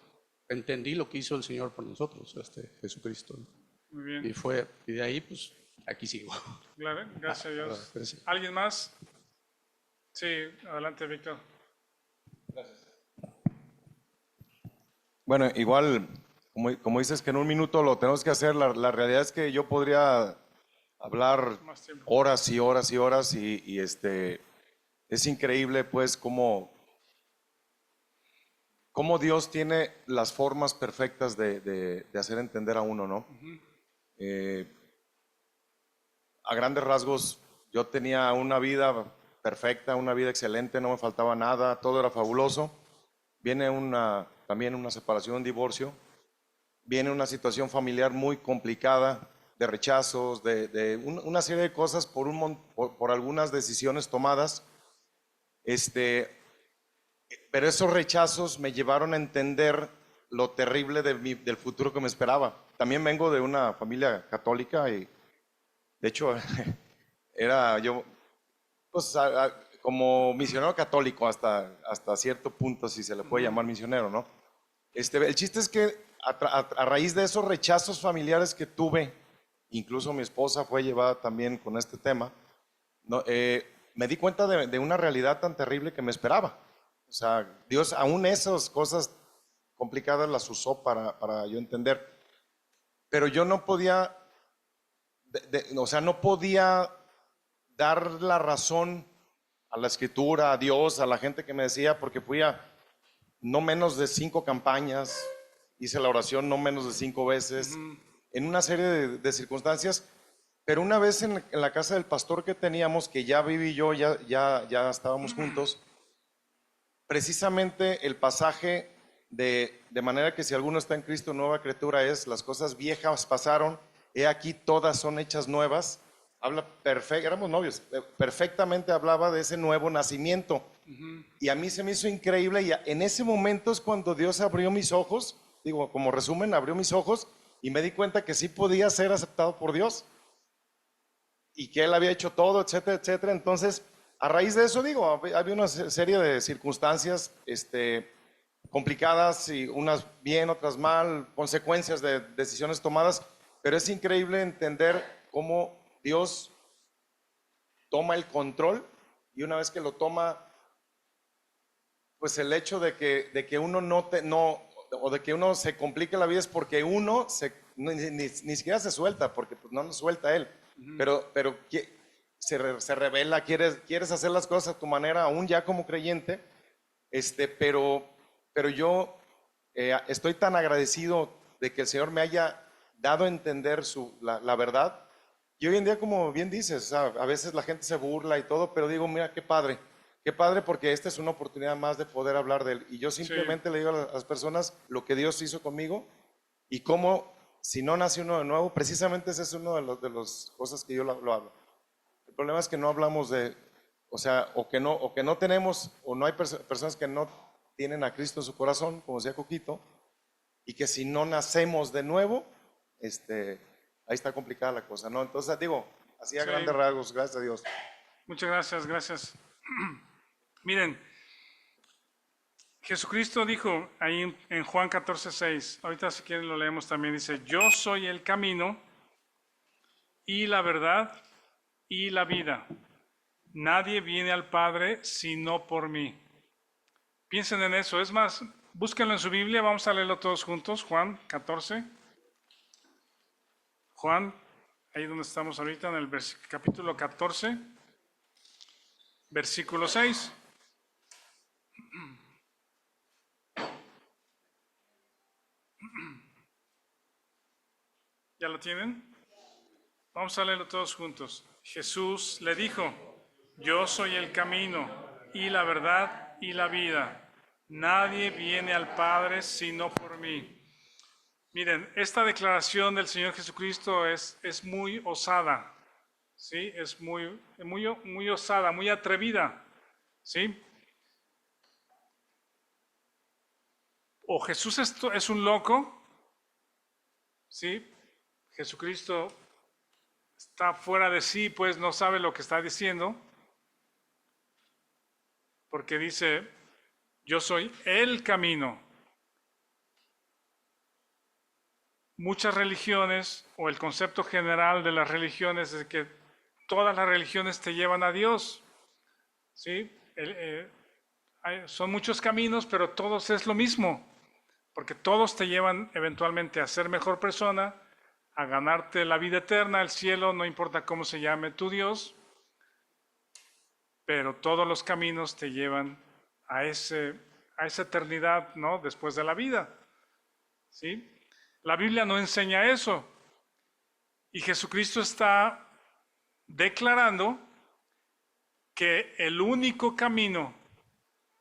entendí lo que hizo el Señor por nosotros, Jesucristo. Muy bien. Y de ahí, pues, aquí sigo. Gracias a Dios. Gracias. ¿Alguien más? Sí, adelante, Víctor. Bueno, igual, como dices que en un minuto lo tenemos que hacer, la realidad es que yo podría hablar Más tiempo. horas y horas y horas y es increíble pues cómo Dios tiene las formas perfectas de hacer entender a uno, ¿no? A grandes rasgos, yo tenía una vida perfecta, una vida excelente, no me faltaba nada, todo era fabuloso. Viene también una separación, un divorcio, viene una situación familiar muy complicada, de rechazos, de una serie de cosas por algunas decisiones tomadas. Pero esos rechazos me llevaron a entender lo terrible del futuro que me esperaba. También vengo de una familia católica y, de hecho, era yo, pues, como misionero católico hasta cierto punto, si se le puede llamar misionero, ¿no? El chiste es que a raíz de esos rechazos familiares que tuve, incluso mi esposa fue llevada también con este tema, no, me di cuenta de una realidad tan terrible que me esperaba. O sea, Dios aún esas cosas complicadas las usó para yo entender. Pero yo no podía, o sea, no podía dar la razón a la escritura, a Dios, a la gente que me decía, porque fui a no menos de 5 campañas, hice la oración no menos de 5 veces, en una serie de circunstancias, pero una vez en la casa del pastor que teníamos, que ya viví yo, ya estábamos juntos, precisamente el pasaje de manera que si alguno está en Cristo, nueva criatura es, las cosas viejas pasaron, he aquí todas son hechas nuevas. Habla perfecto, éramos novios, perfectamente hablaba de ese nuevo nacimiento. Y a mí se me hizo increíble y en ese momento es cuando Dios abrió mis ojos, digo, como resumen, abrió mis ojos y me di cuenta que sí podía ser aceptado por Dios y que Él había hecho todo, etcétera, etcétera. Entonces, a raíz de eso, digo, había una serie de circunstancias complicadas y unas bien, otras mal, consecuencias de decisiones tomadas, pero es increíble entender cómo Dios toma el control y una vez que lo toma, pues el hecho de que uno o de que uno se complique la vida es porque uno ni siquiera se suelta, porque pues no nos suelta Él, pero se revela, quieres hacer las cosas a tu manera, aún ya como creyente, pero yo estoy tan agradecido de que el Señor me haya dado a entender la verdad. Y hoy en día, como bien dices, a veces la gente se burla y todo, pero digo, mira, qué padre porque esta es una oportunidad más de poder hablar de Él. Y yo simplemente le digo a las personas lo que Dios hizo conmigo y cómo, si no nace uno de nuevo, precisamente ese es uno de las cosas que yo lo hablo. El problema es que no hablamos o sea, o que no tenemos, o no hay personas que no tienen a Cristo en su corazón, como decía Coquito, y que si no nacemos de nuevo, ahí está complicada la cosa, ¿no? Entonces, digo, así a grandes rasgos, gracias a Dios. Muchas gracias, gracias. Miren, Jesucristo dijo ahí en Juan 14:6, ahorita si quieren lo leemos también, dice, yo soy el camino y la verdad y la vida. Nadie viene al Padre sino por mí. Piensen en eso, es más, búsquenlo en su Biblia, vamos a leerlo todos juntos, Juan 14. Juan, ahí donde estamos ahorita, en el capítulo 14, versículo 6. ¿Ya lo tienen? Vamos a leerlo todos juntos. Jesús le dijo, yo soy el camino y la verdad y la vida. Nadie viene al Padre sino por mí. Miren, esta declaración del Señor Jesucristo es muy osada, ¿sí? Es muy osada, muy atrevida, ¿sí? O Jesús es un loco, ¿sí? Jesucristo está fuera de sí, pues no sabe lo que está diciendo, porque dice, yo soy el camino. Muchas religiones, o el concepto general de las religiones, es que todas las religiones te llevan a Dios, ¿sí? Son muchos caminos, pero todos es lo mismo, porque todos te llevan eventualmente a ser mejor persona, a ganarte la vida eterna, el cielo, no importa cómo se llame tu Dios, pero todos los caminos te llevan a esa eternidad, ¿no? Después de la vida, ¿sí? La Biblia no enseña eso. Y Jesucristo está declarando que el único camino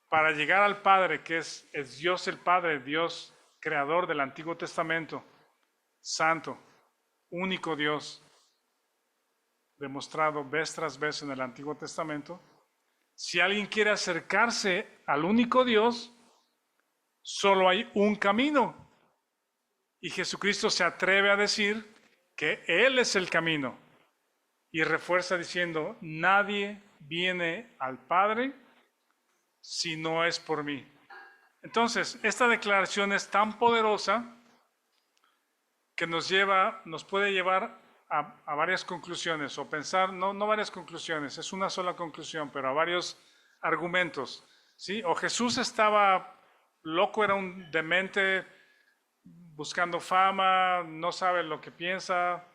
para llegar al Padre, que es Dios el Padre, Dios creador del Antiguo Testamento, santo, único Dios, demostrado vez tras vez en el Antiguo Testamento, si alguien quiere acercarse al único Dios, solo hay un camino. Y Jesucristo se atreve a decir que Él es el camino. Y refuerza diciendo, nadie viene al Padre si no es por mí. Entonces, esta declaración es tan poderosa que nos puede llevar a varias conclusiones, o pensar, no varias conclusiones, es una sola conclusión, pero a varios argumentos, ¿sí? O Jesús estaba loco, era un demente buscando fama, no sabe lo que piensa,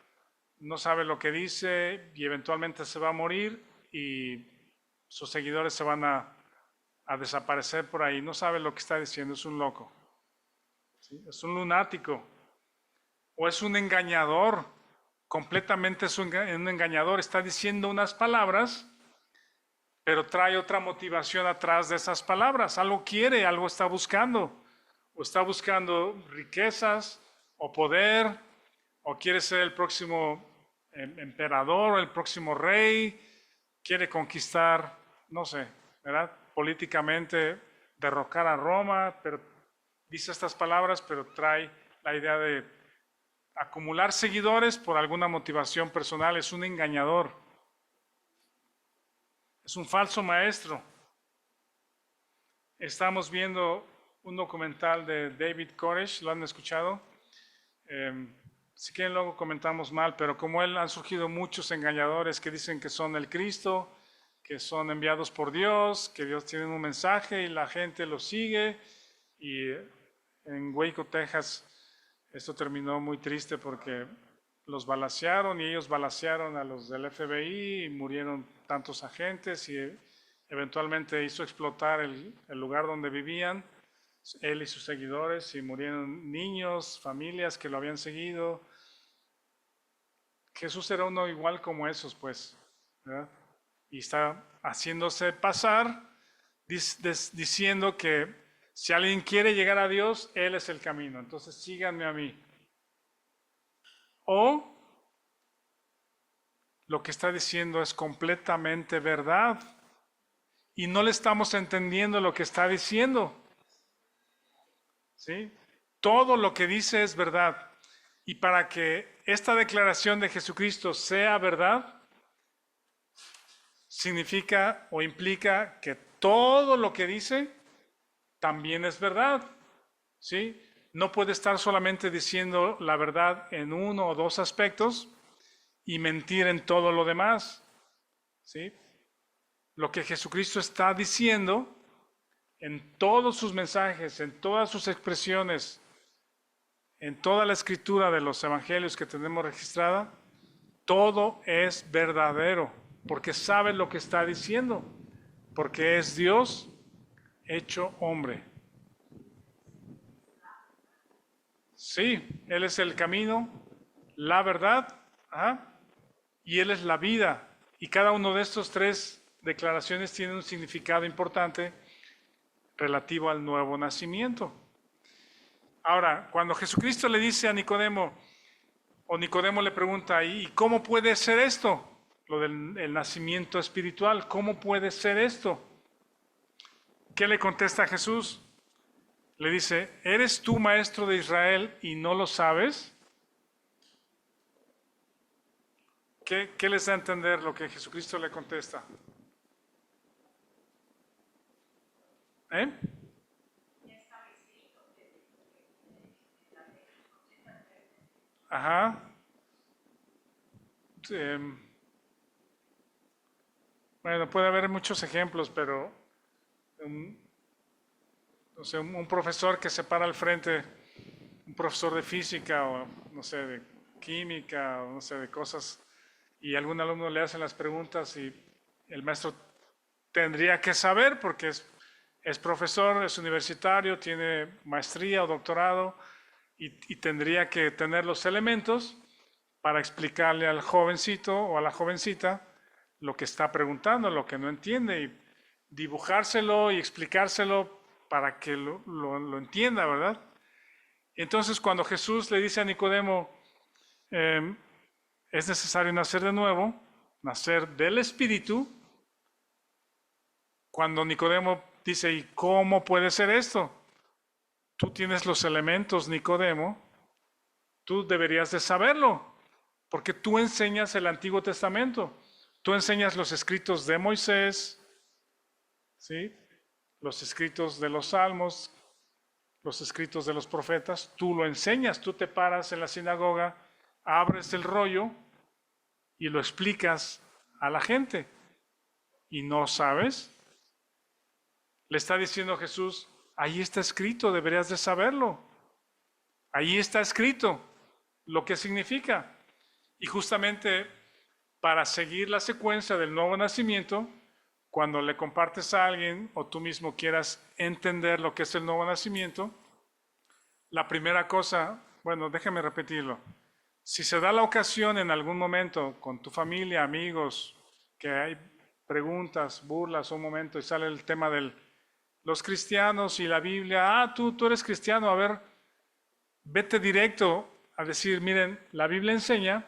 no sabe lo que dice y eventualmente se va a morir y sus seguidores se van a desaparecer por ahí. No sabe lo que está diciendo, es un loco, ¿sí? Es un lunático o es un engañador, completamente es un engañador. Está diciendo unas palabras, pero trae otra motivación atrás de esas palabras. Algo quiere, algo está buscando. O está buscando riquezas o poder, o quiere ser el próximo emperador o el próximo rey, quiere conquistar, no sé, ¿verdad? Políticamente derrocar a Roma, pero dice estas palabras, pero trae la idea de acumular seguidores por alguna motivación personal. Es un engañador, es un falso maestro. Estamos viendo un documental de David Koresh, ¿lo han escuchado? Si quieren luego comentamos mal, pero como él han surgido muchos engañadores que dicen que son el Cristo, que son enviados por Dios, que Dios tiene un mensaje y la gente lo sigue. Y en Waco, Texas, esto terminó muy triste porque los balacearon y ellos balacearon a los del FBI y murieron tantos agentes y eventualmente hizo explotar el lugar donde vivían, él y sus seguidores, y murieron niños, familias que lo habían seguido. Jesús era uno igual como esos, pues, ¿verdad? Y está haciéndose pasar, diciendo que si alguien quiere llegar a Dios, Él es el camino, entonces síganme a mí. O lo que está diciendo es completamente verdad y no le estamos entendiendo lo que está diciendo. ¿Sí? Todo lo que dice es verdad. Y para que esta declaración de Jesucristo sea verdad, significa o implica que todo lo que dice también es verdad. ¿Sí? No puede estar solamente diciendo la verdad en uno o dos aspectos y mentir en todo lo demás. ¿Sí? Lo que Jesucristo está diciendo en todos sus mensajes, en todas sus expresiones, en toda la escritura de los evangelios que tenemos registrada, todo es verdadero, porque sabe lo que está diciendo, porque es Dios hecho hombre. Sí, Él es el camino, la verdad, y Él es la vida. Y cada uno de estos tres declaraciones tiene un significado importante relativo al nuevo nacimiento. Ahora, cuando Jesucristo le dice a Nicodemo, o Nicodemo le pregunta, ¿y cómo puede ser esto? Lo del nacimiento espiritual, ¿cómo puede ser esto? ¿Qué le contesta Jesús? Le dice, ¿eres tú maestro de Israel y no lo sabes? ¿Qué les da a entender lo que Jesucristo le contesta? Ajá. Bueno, puede haber muchos ejemplos, pero no sé, un profesor que se para al frente, un profesor de física o no sé, de química o no sé, de cosas, y algún alumno le hace las preguntas y el maestro tendría que saber porque es profesor, es universitario, tiene maestría o doctorado y tendría que tener los elementos para explicarle al jovencito o a la jovencita lo que está preguntando, lo que no entiende, y dibujárselo y explicárselo para que lo entienda, ¿verdad? Entonces, cuando Jesús le dice a Nicodemo, es necesario nacer de nuevo, nacer del Espíritu, cuando Nicodemo dice, ¿y cómo puede ser esto? Tú tienes los elementos, Nicodemo, tú deberías de saberlo, porque tú enseñas el Antiguo Testamento, tú enseñas los escritos de Moisés, ¿sí? Los escritos de los Salmos, los escritos de los profetas, tú lo enseñas, tú te paras en la sinagoga, abres el rollo y lo explicas a la gente y no sabes. Le está diciendo Jesús, ahí está escrito, deberías de saberlo. Ahí está escrito lo que significa. Y justamente para seguir la secuencia del nuevo nacimiento, cuando le compartes a alguien o tú mismo quieras entender lo que es el nuevo nacimiento, la primera cosa, bueno, déjame repetirlo. Si se da la ocasión en algún momento con tu familia, amigos, que hay preguntas, burlas un momento y sale el tema de los cristianos y la Biblia, tú eres cristiano, a ver, vete directo a decir, miren, la Biblia enseña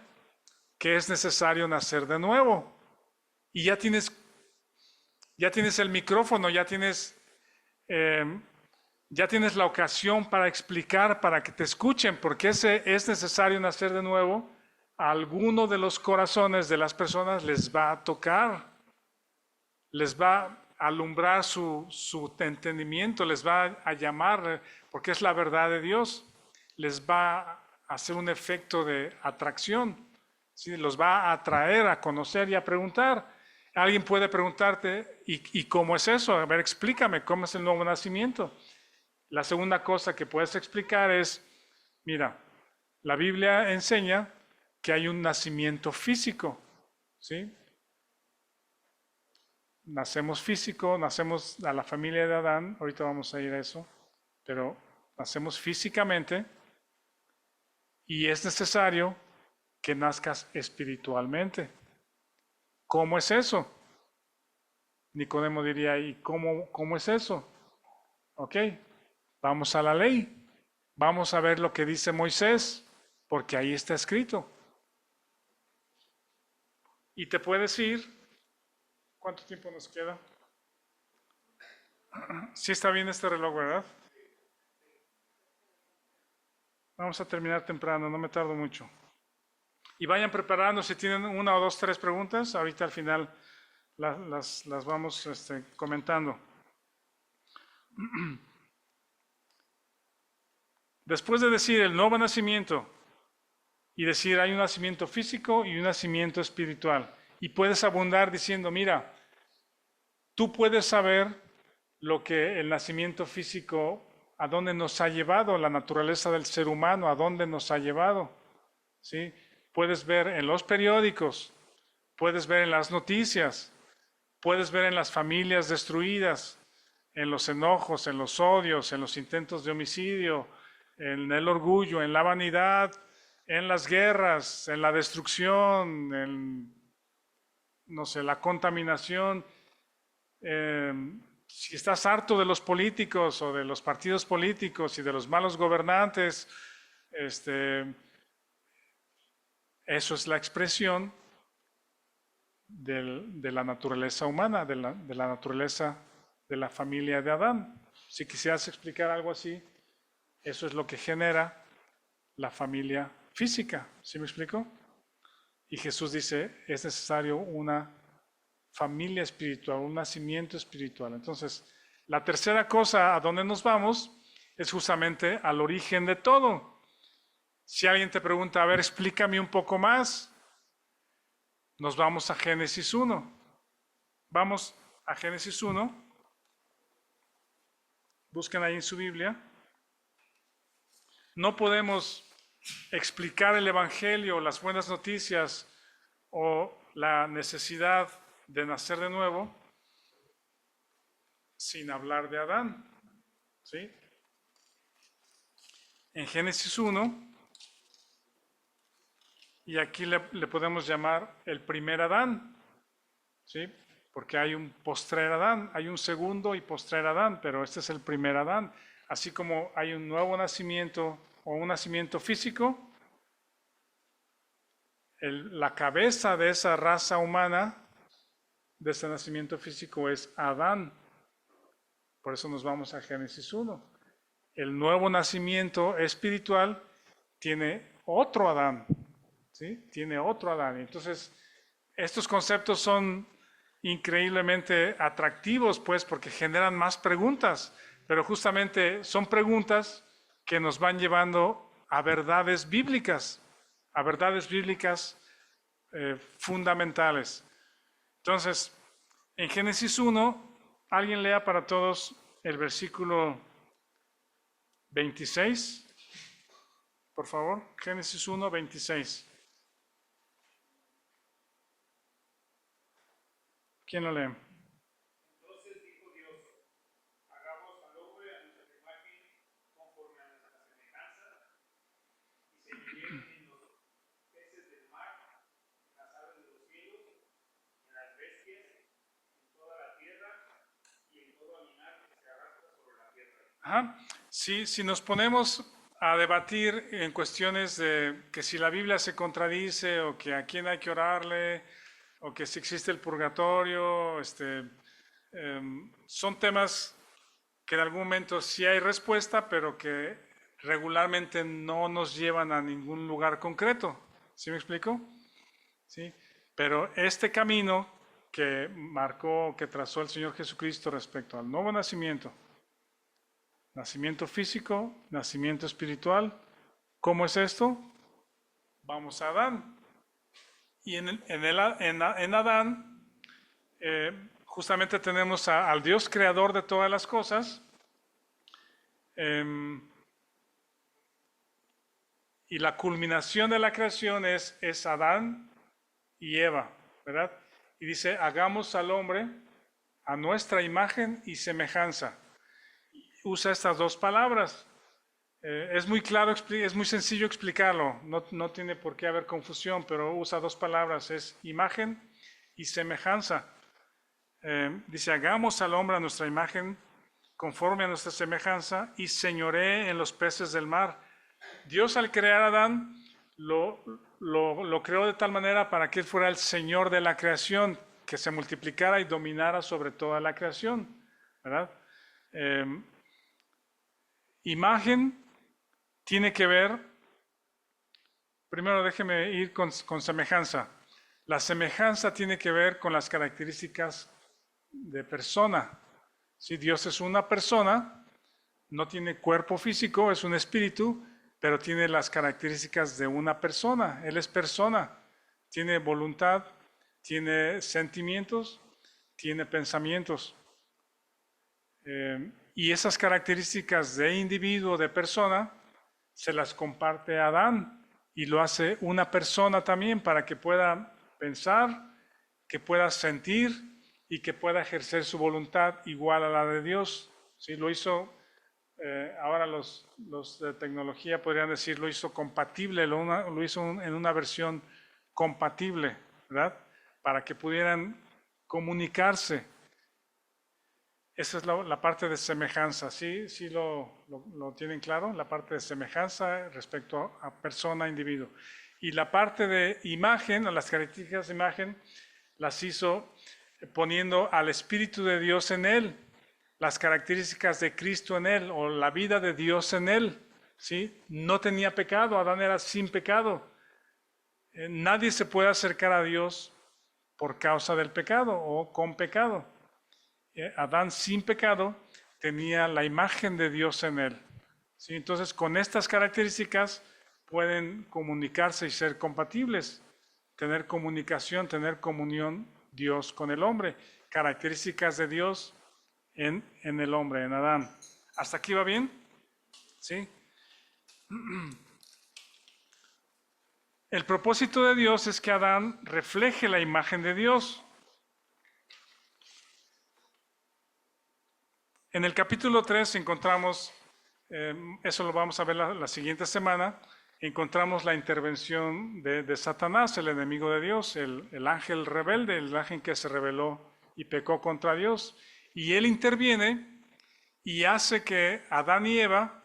que es necesario nacer de nuevo. Y ya tienes el micrófono, ya tienes la ocasión para explicar, para que te escuchen, porque es necesario nacer de nuevo. A alguno de los corazones de las personas les va a tocar, les va a alumbrar su entendimiento, les va a llamar, porque es la verdad de Dios, les va a hacer un efecto de atracción, ¿sí? Los va a atraer a conocer y a preguntar. Alguien puede preguntarte, ¿y cómo es eso? A ver, explícame, ¿cómo es el nuevo nacimiento? La segunda cosa que puedes explicar es, mira, la Biblia enseña que hay un nacimiento físico, ¿sí? Nacemos físico, nacemos a la familia de Adán, ahorita vamos a ir a eso, pero nacemos físicamente y es necesario que nazcas espiritualmente. ¿Cómo es eso? Nicodemo diría, ¿y cómo es eso? Ok, vamos a la ley, vamos a ver lo que dice Moisés, porque ahí está escrito. Y te puedes ir. ¿Cuánto tiempo nos queda? Sí está bien este reloj, ¿verdad? Vamos a terminar temprano, no me tardo mucho. Y vayan preparando si tienen 1 o 2, 3 preguntas. Ahorita al final las vamos comentando. Después de decir el nuevo nacimiento y decir hay un nacimiento físico y un nacimiento espiritual. Y puedes abundar diciendo, mira, tú puedes saber lo que el nacimiento físico, a dónde nos ha llevado, la naturaleza del ser humano, a dónde nos ha llevado, ¿sí? Puedes ver en los periódicos, puedes ver en las noticias, puedes ver en las familias destruidas, en los enojos, en los odios, en los intentos de homicidio, en el orgullo, en la vanidad, en las guerras, en la destrucción, en, no sé, la contaminación. Si estás harto de los políticos o de los partidos políticos y de los malos gobernantes, eso es la expresión de la naturaleza humana, de la naturaleza de la familia de Adán. Si quisieras explicar algo así, eso es lo que genera la familia física. ¿Sí me explico? Y Jesús dice, es necesario una familia espiritual, un nacimiento espiritual. Entonces, la tercera cosa a donde nos vamos es justamente al origen de todo. Si alguien te pregunta, a ver, explícame un poco más, nos vamos a Génesis 1. Vamos a Génesis 1. Busquen ahí en su Biblia. No podemos explicar el Evangelio, las buenas noticias o la necesidad de nacer de nuevo sin hablar de Adán, ¿sí? En Génesis 1, y aquí le podemos llamar el primer Adán, ¿sí? Porque hay un postrer Adán, hay un segundo y postrer Adán, pero este es el primer Adán. Así como hay un nuevo nacimiento o un nacimiento físico, la cabeza de esa raza humana, de ese nacimiento físico, es Adán. Por eso nos vamos a Génesis 1. El nuevo nacimiento espiritual tiene otro Adán, ¿sí? Tiene otro Adán. Entonces, estos conceptos son increíblemente atractivos, pues, porque generan más preguntas, pero justamente son preguntas que nos van llevando a verdades bíblicas fundamentales. Entonces, en Génesis 1, alguien lea para todos el versículo 26, por favor. Génesis 1, 26. ¿Quién lo lee? Entonces dijo Dios, hagamos al hombre a nuestra imagen conforme a nuestra semejanza, y se vivieron en los peces del mar, en las aves de los cielos, en las bestias, en toda la tierra y en todo animal que se arrastra sobre la tierra. Ajá. Si nos ponemos a debatir en cuestiones de que si la Biblia se contradice o que a quién hay que orarle o que si existe el purgatorio, son temas que en algún momento sí hay respuesta, pero que regularmente no nos llevan a ningún lugar concreto. ¿Sí me explico? ¿Sí? Pero este camino que marcó, que trazó el Señor Jesucristo respecto al nuevo nacimiento, nacimiento físico, nacimiento espiritual, ¿cómo es esto? Vamos a Adán. Y en Adán, justamente tenemos al Dios creador de todas las cosas, y la culminación de la creación es Adán y Eva, ¿verdad? Y dice, hagamos al hombre a nuestra imagen y semejanza. Usa estas dos palabras. Es muy claro, es muy sencillo explicarlo, no tiene por qué haber confusión, pero usa dos palabras, es imagen y semejanza. Dice, hagamos al hombre a nuestra imagen, conforme a nuestra semejanza, y señoree en los peces del mar. Dios al crear a Adán lo creó de tal manera para que él fuera el Señor de la creación, que se multiplicara y dominara sobre toda la creación, ¿verdad? Imagen tiene que ver, primero déjeme ir con semejanza. La semejanza tiene que ver con las características de persona. Si Dios es una persona, no tiene cuerpo físico, es un espíritu, pero tiene las características de una persona. Él es persona, tiene voluntad, tiene sentimientos, tiene pensamientos. Y esas características de individuo, de persona, se las comparte a Adán y lo hace una persona también para que pueda pensar, que pueda sentir y que pueda ejercer su voluntad igual a la de Dios. ¿Sí? Lo hizo, ahora los de tecnología podrían decir, lo hizo compatible, lo hizo en una versión compatible, ¿verdad? Para que pudieran comunicarse. Esa es la parte de semejanza, ¿sí lo tienen claro? La parte de semejanza respecto a persona, individuo. Y la parte de imagen, las características de imagen, las hizo poniendo al Espíritu de Dios en él, las características de Cristo en él, o la vida de Dios en él, ¿sí? No tenía pecado, Adán era sin pecado. Nadie se puede acercar a Dios por causa del pecado o con pecado. Adán sin pecado tenía la imagen de Dios en él. ¿Sí? Entonces, con estas características pueden comunicarse y ser compatibles, tener comunicación, tener comunión Dios con el hombre, características de Dios en el hombre, en Adán. ¿Hasta aquí va bien? ¿Sí? El propósito de Dios es que Adán refleje la imagen de Dios. En el capítulo 3 encontramos, eso lo vamos a ver la siguiente semana, encontramos la intervención de Satanás, el enemigo de Dios, el ángel rebelde, el ángel que se rebeló y pecó contra Dios. Y él interviene y hace que Adán y Eva,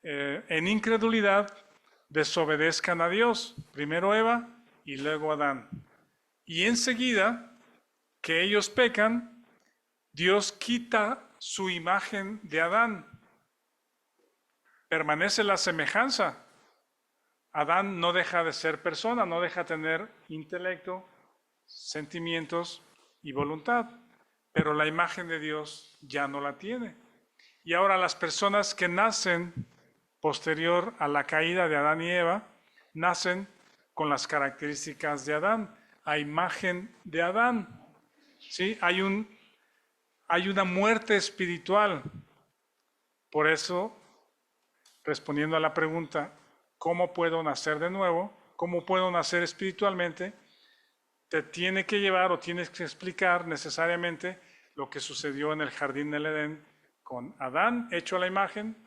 en incredulidad, desobedezcan a Dios. Primero Eva y luego Adán. Y enseguida que ellos pecan, Dios quita su imagen de Adán. Permanece la semejanza. Adán no deja de ser persona, no deja de tener intelecto, sentimientos y voluntad, pero la imagen de Dios ya no la tiene. Y ahora las personas que nacen posterior a la caída de Adán y Eva, nacen con las características de Adán, a imagen de Adán. ¿Sí? Hay una muerte espiritual. Por eso, respondiendo a la pregunta, ¿cómo puedo nacer de nuevo? ¿Cómo puedo nacer espiritualmente? Te tiene que llevar o tienes que explicar necesariamente lo que sucedió en el jardín del Edén con Adán hecho a la imagen,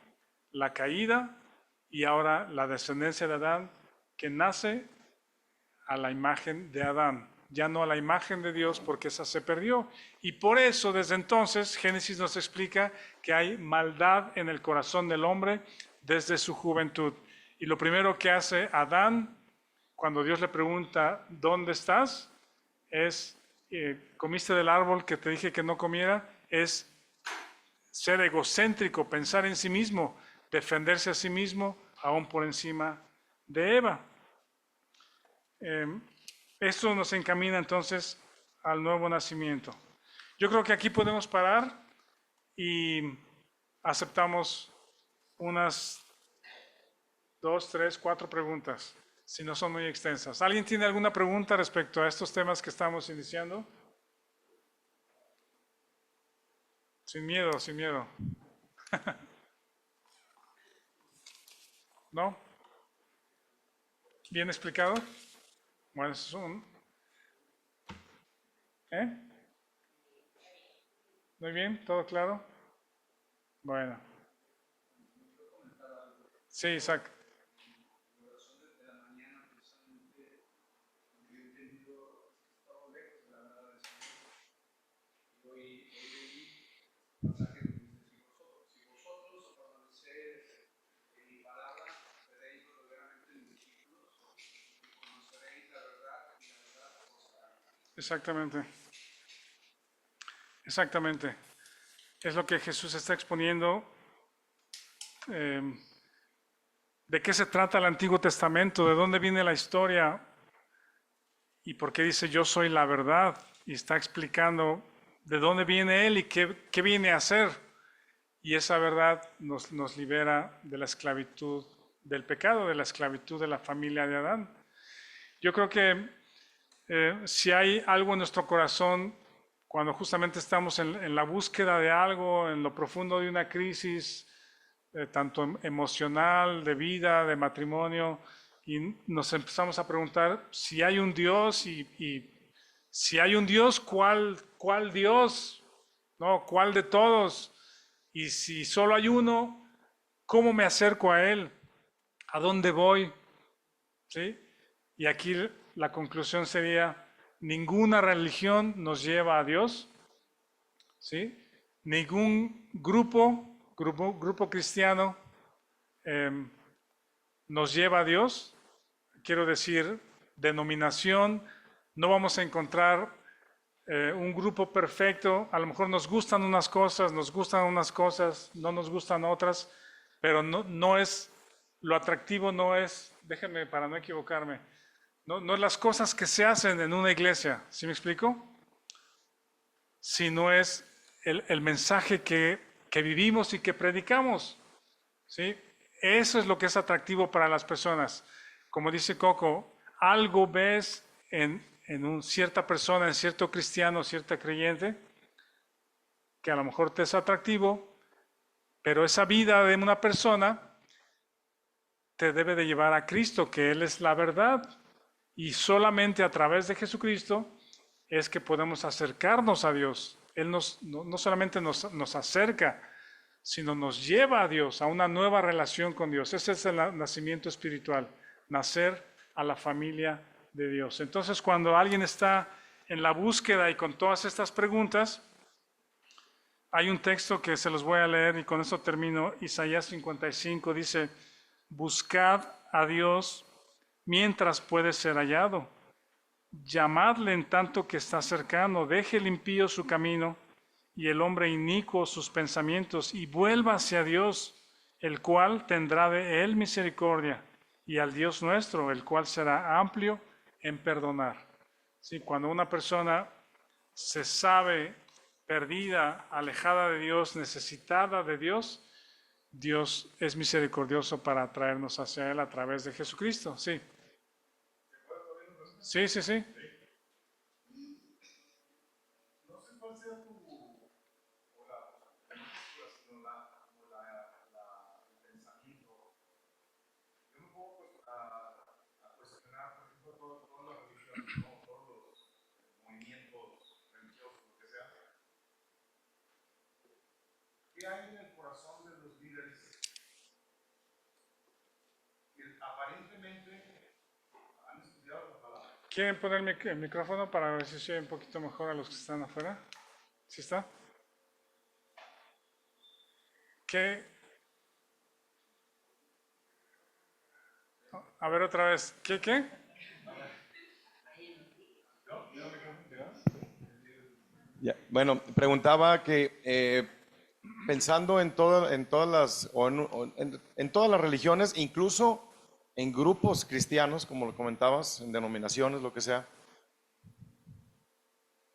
la caída y ahora la descendencia de Adán que nace a la imagen de Adán, ya no a la imagen de Dios porque esa se perdió. Y por eso desde entonces Génesis nos explica que hay maldad en el corazón del hombre desde su juventud. Y lo primero que hace Adán cuando Dios le pregunta, ¿dónde estás? Es, comiste del árbol que te dije que no comiera, es ser egocéntrico, pensar en sí mismo, defenderse a sí mismo, aún por encima de Eva. Esto nos encamina entonces al nuevo nacimiento. Yo creo que aquí podemos parar y aceptamos unas 2, 3, 4 preguntas, si no son muy extensas. ¿Alguien tiene alguna pregunta respecto a estos temas que estamos iniciando? Sin miedo, sin miedo. ¿No? ¿Bien explicado? Bueno, eso es ¿Muy bien? ¿Todo claro? Bueno. Sí, Isaac. Exactamente. Exactamente. Es lo que Jesús está exponiendo. ¿De qué se trata el Antiguo Testamento? ¿De dónde viene la historia? ¿Y por qué dice yo soy la verdad? Y está explicando de dónde viene Él y qué viene a hacer. Y esa verdad nos libera de la esclavitud del pecado, de la esclavitud de la familia de Adán. Yo creo que si hay algo en nuestro corazón, cuando justamente estamos en la búsqueda de algo, en lo profundo de una crisis, tanto emocional, de vida, de matrimonio, y nos empezamos a preguntar si hay un Dios y si hay un Dios, ¿cuál Dios? ¿No? ¿Cuál de todos? Y si solo hay uno, ¿cómo me acerco a Él? ¿A dónde voy? ¿Sí? Y aquí la conclusión sería, ninguna religión nos lleva a Dios, ¿sí? Ningún grupo cristiano nos lleva a Dios. Quiero decir, denominación, no vamos a encontrar un grupo perfecto. A lo mejor nos gustan unas cosas, no nos gustan otras, pero no es, lo atractivo no es, déjenme para no equivocarme, no es las cosas que se hacen en una iglesia, ¿sí me explico? Sino es el mensaje que vivimos y que predicamos, ¿sí? Eso es lo que es atractivo para las personas. Como dice Coco, algo ves en cierta persona, en cierto cristiano, cierta creyente, que a lo mejor te es atractivo, pero esa vida de una persona te debe de llevar a Cristo, que Él es la verdad. Y solamente a través de Jesucristo es que podemos acercarnos a Dios. Él no solamente nos acerca, sino nos lleva a Dios, a una nueva relación con Dios. Ese es el nacimiento espiritual, nacer a la familia de Dios. Entonces, cuando alguien está en la búsqueda y con todas estas preguntas, hay un texto que se los voy a leer y con eso termino. Isaías 55 dice, buscad a Dios mientras puede ser hallado. Llamadle en tanto que está cercano, deje el impío su camino y el hombre inicuo sus pensamientos y vuelva hacia Dios, el cual tendrá de él misericordia, y al Dios nuestro, el cual será amplio en perdonar. Sí, cuando una persona se sabe perdida, alejada de Dios, necesitada de Dios, Dios es misericordioso para traernos hacia Él a través de Jesucristo. Sí. ¿Se Sí, sí, sí. ¿Qué hay en el corazón de los líderes que aparentemente han estudiado la palabra? ¿Quieren poner el micrófono para ver si se oye un poquito mejor a los que están afuera? ¿Sí está? ¿Qué? A ver otra vez. ¿Qué? Bueno, preguntaba que pensando en todas las, en todas las religiones, incluso en grupos cristianos, como lo comentabas, en denominaciones, lo que sea,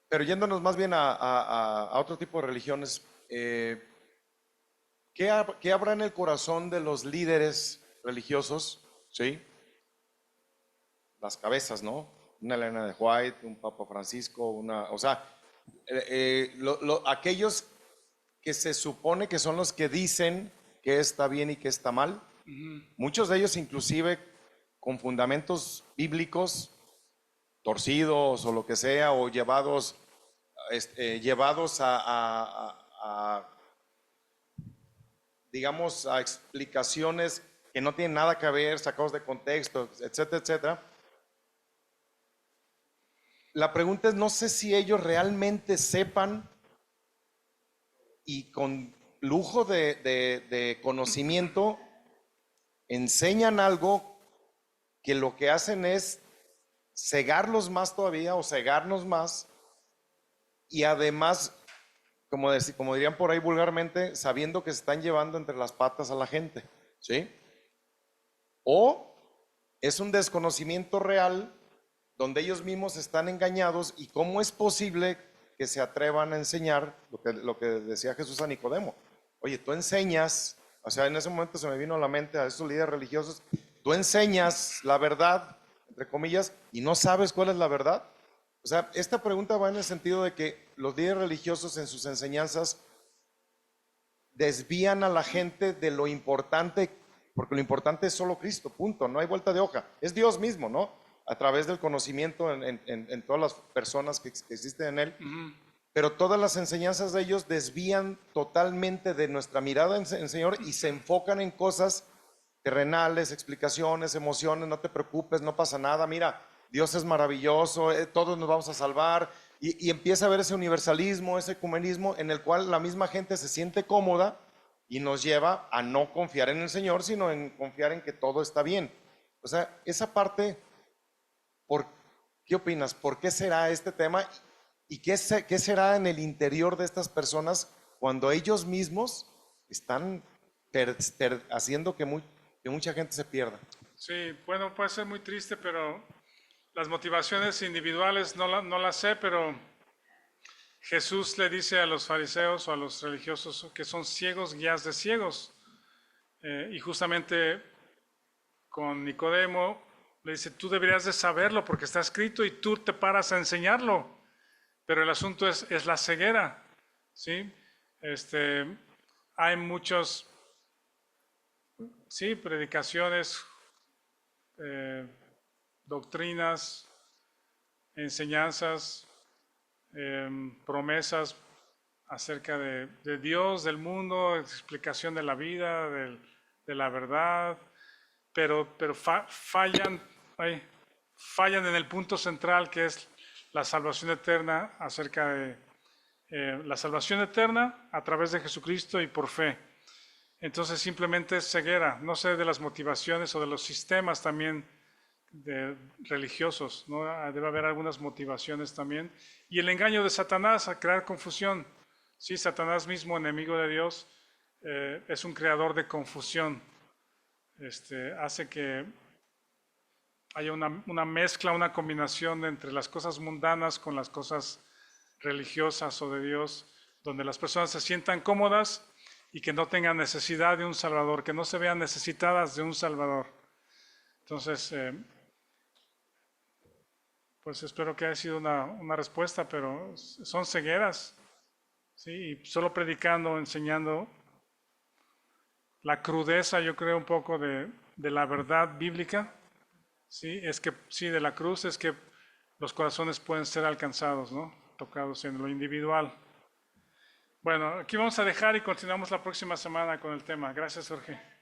pero yéndonos más bien a otro tipo de religiones, ¿qué habrá en el corazón de los líderes religiosos? ¿Sí? Las cabezas, ¿no? Una Elena de White, un Papa Francisco, o sea, aquellos que se supone que son los que dicen que está bien y que está mal, muchos de ellos inclusive con fundamentos bíblicos torcidos o lo que sea, o llevados digamos, a explicaciones que no tienen nada que ver, sacados de contexto, etcétera, etcétera. La pregunta es, no sé si ellos realmente sepan y con lujo de conocimiento enseñan algo que lo que hacen es cegarlos más todavía o cegarnos más, y además, como dirían por ahí vulgarmente, sabiendo que se están llevando entre las patas a la gente, ¿sí? O es un desconocimiento real donde ellos mismos están engañados, y cómo es posible que se atrevan a enseñar lo que decía Jesús a Nicodemo. Oye, tú enseñas, o sea, en ese momento se me vino a la mente a esos líderes religiosos, tú enseñas la verdad, entre comillas, y no sabes cuál es la verdad. O sea, esta pregunta va en el sentido de que los líderes religiosos en sus enseñanzas desvían a la gente de lo importante, porque lo importante es solo Cristo, punto, no hay vuelta de hoja, es Dios mismo, ¿no? A través del conocimiento en todas las personas que existen en Él, pero todas las enseñanzas de ellos desvían totalmente de nuestra mirada en el Señor y se enfocan en cosas terrenales, explicaciones, emociones, no te preocupes, no pasa nada, mira, Dios es maravilloso, todos nos vamos a salvar, y empieza a haber ese universalismo, ese ecumenismo en el cual la misma gente se siente cómoda y nos lleva a no confiar en el Señor, sino en confiar en que todo está bien. O sea, esa parte, ¿qué opinas? ¿Por qué será este tema? ¿Y qué será en el interior de estas personas cuando ellos mismos están haciendo que mucha gente se pierda? Sí, bueno, puede ser muy triste, pero las motivaciones individuales no las sé, pero Jesús le dice a los fariseos o a los religiosos que son ciegos, guías de ciegos. Y justamente con Nicodemo le dice, tú deberías de saberlo porque está escrito y tú te paras a enseñarlo. Pero el asunto es la ceguera, ¿sí? Hay muchos, sí, predicaciones, doctrinas, enseñanzas, promesas acerca de Dios, del mundo, explicación de la vida, de la verdad, pero fallan en el punto central, que es la salvación eterna, acerca de la salvación eterna a través de Jesucristo y por fe. Entonces simplemente es ceguera, no sé de las motivaciones o de los sistemas también religiosos, ¿no? Debe haber algunas motivaciones también. Y el engaño de Satanás a crear confusión. Sí, Satanás mismo, enemigo de Dios, es un creador de confusión. Hace que haya una mezcla, una combinación entre las cosas mundanas con las cosas religiosas o de Dios, donde las personas se sientan cómodas y que no tengan necesidad de un Salvador, que no se vean necesitadas de un Salvador. Entonces, pues espero que haya sido una respuesta, pero son cegueras, ¿sí? Y solo predicando, enseñando la crudeza, yo creo, un poco de la verdad bíblica, ¿sí? Es que, sí, de la cruz es que los corazones pueden ser alcanzados, ¿no? Tocados en lo individual. Bueno, aquí vamos a dejar y continuamos la próxima semana con el tema. Gracias, Jorge.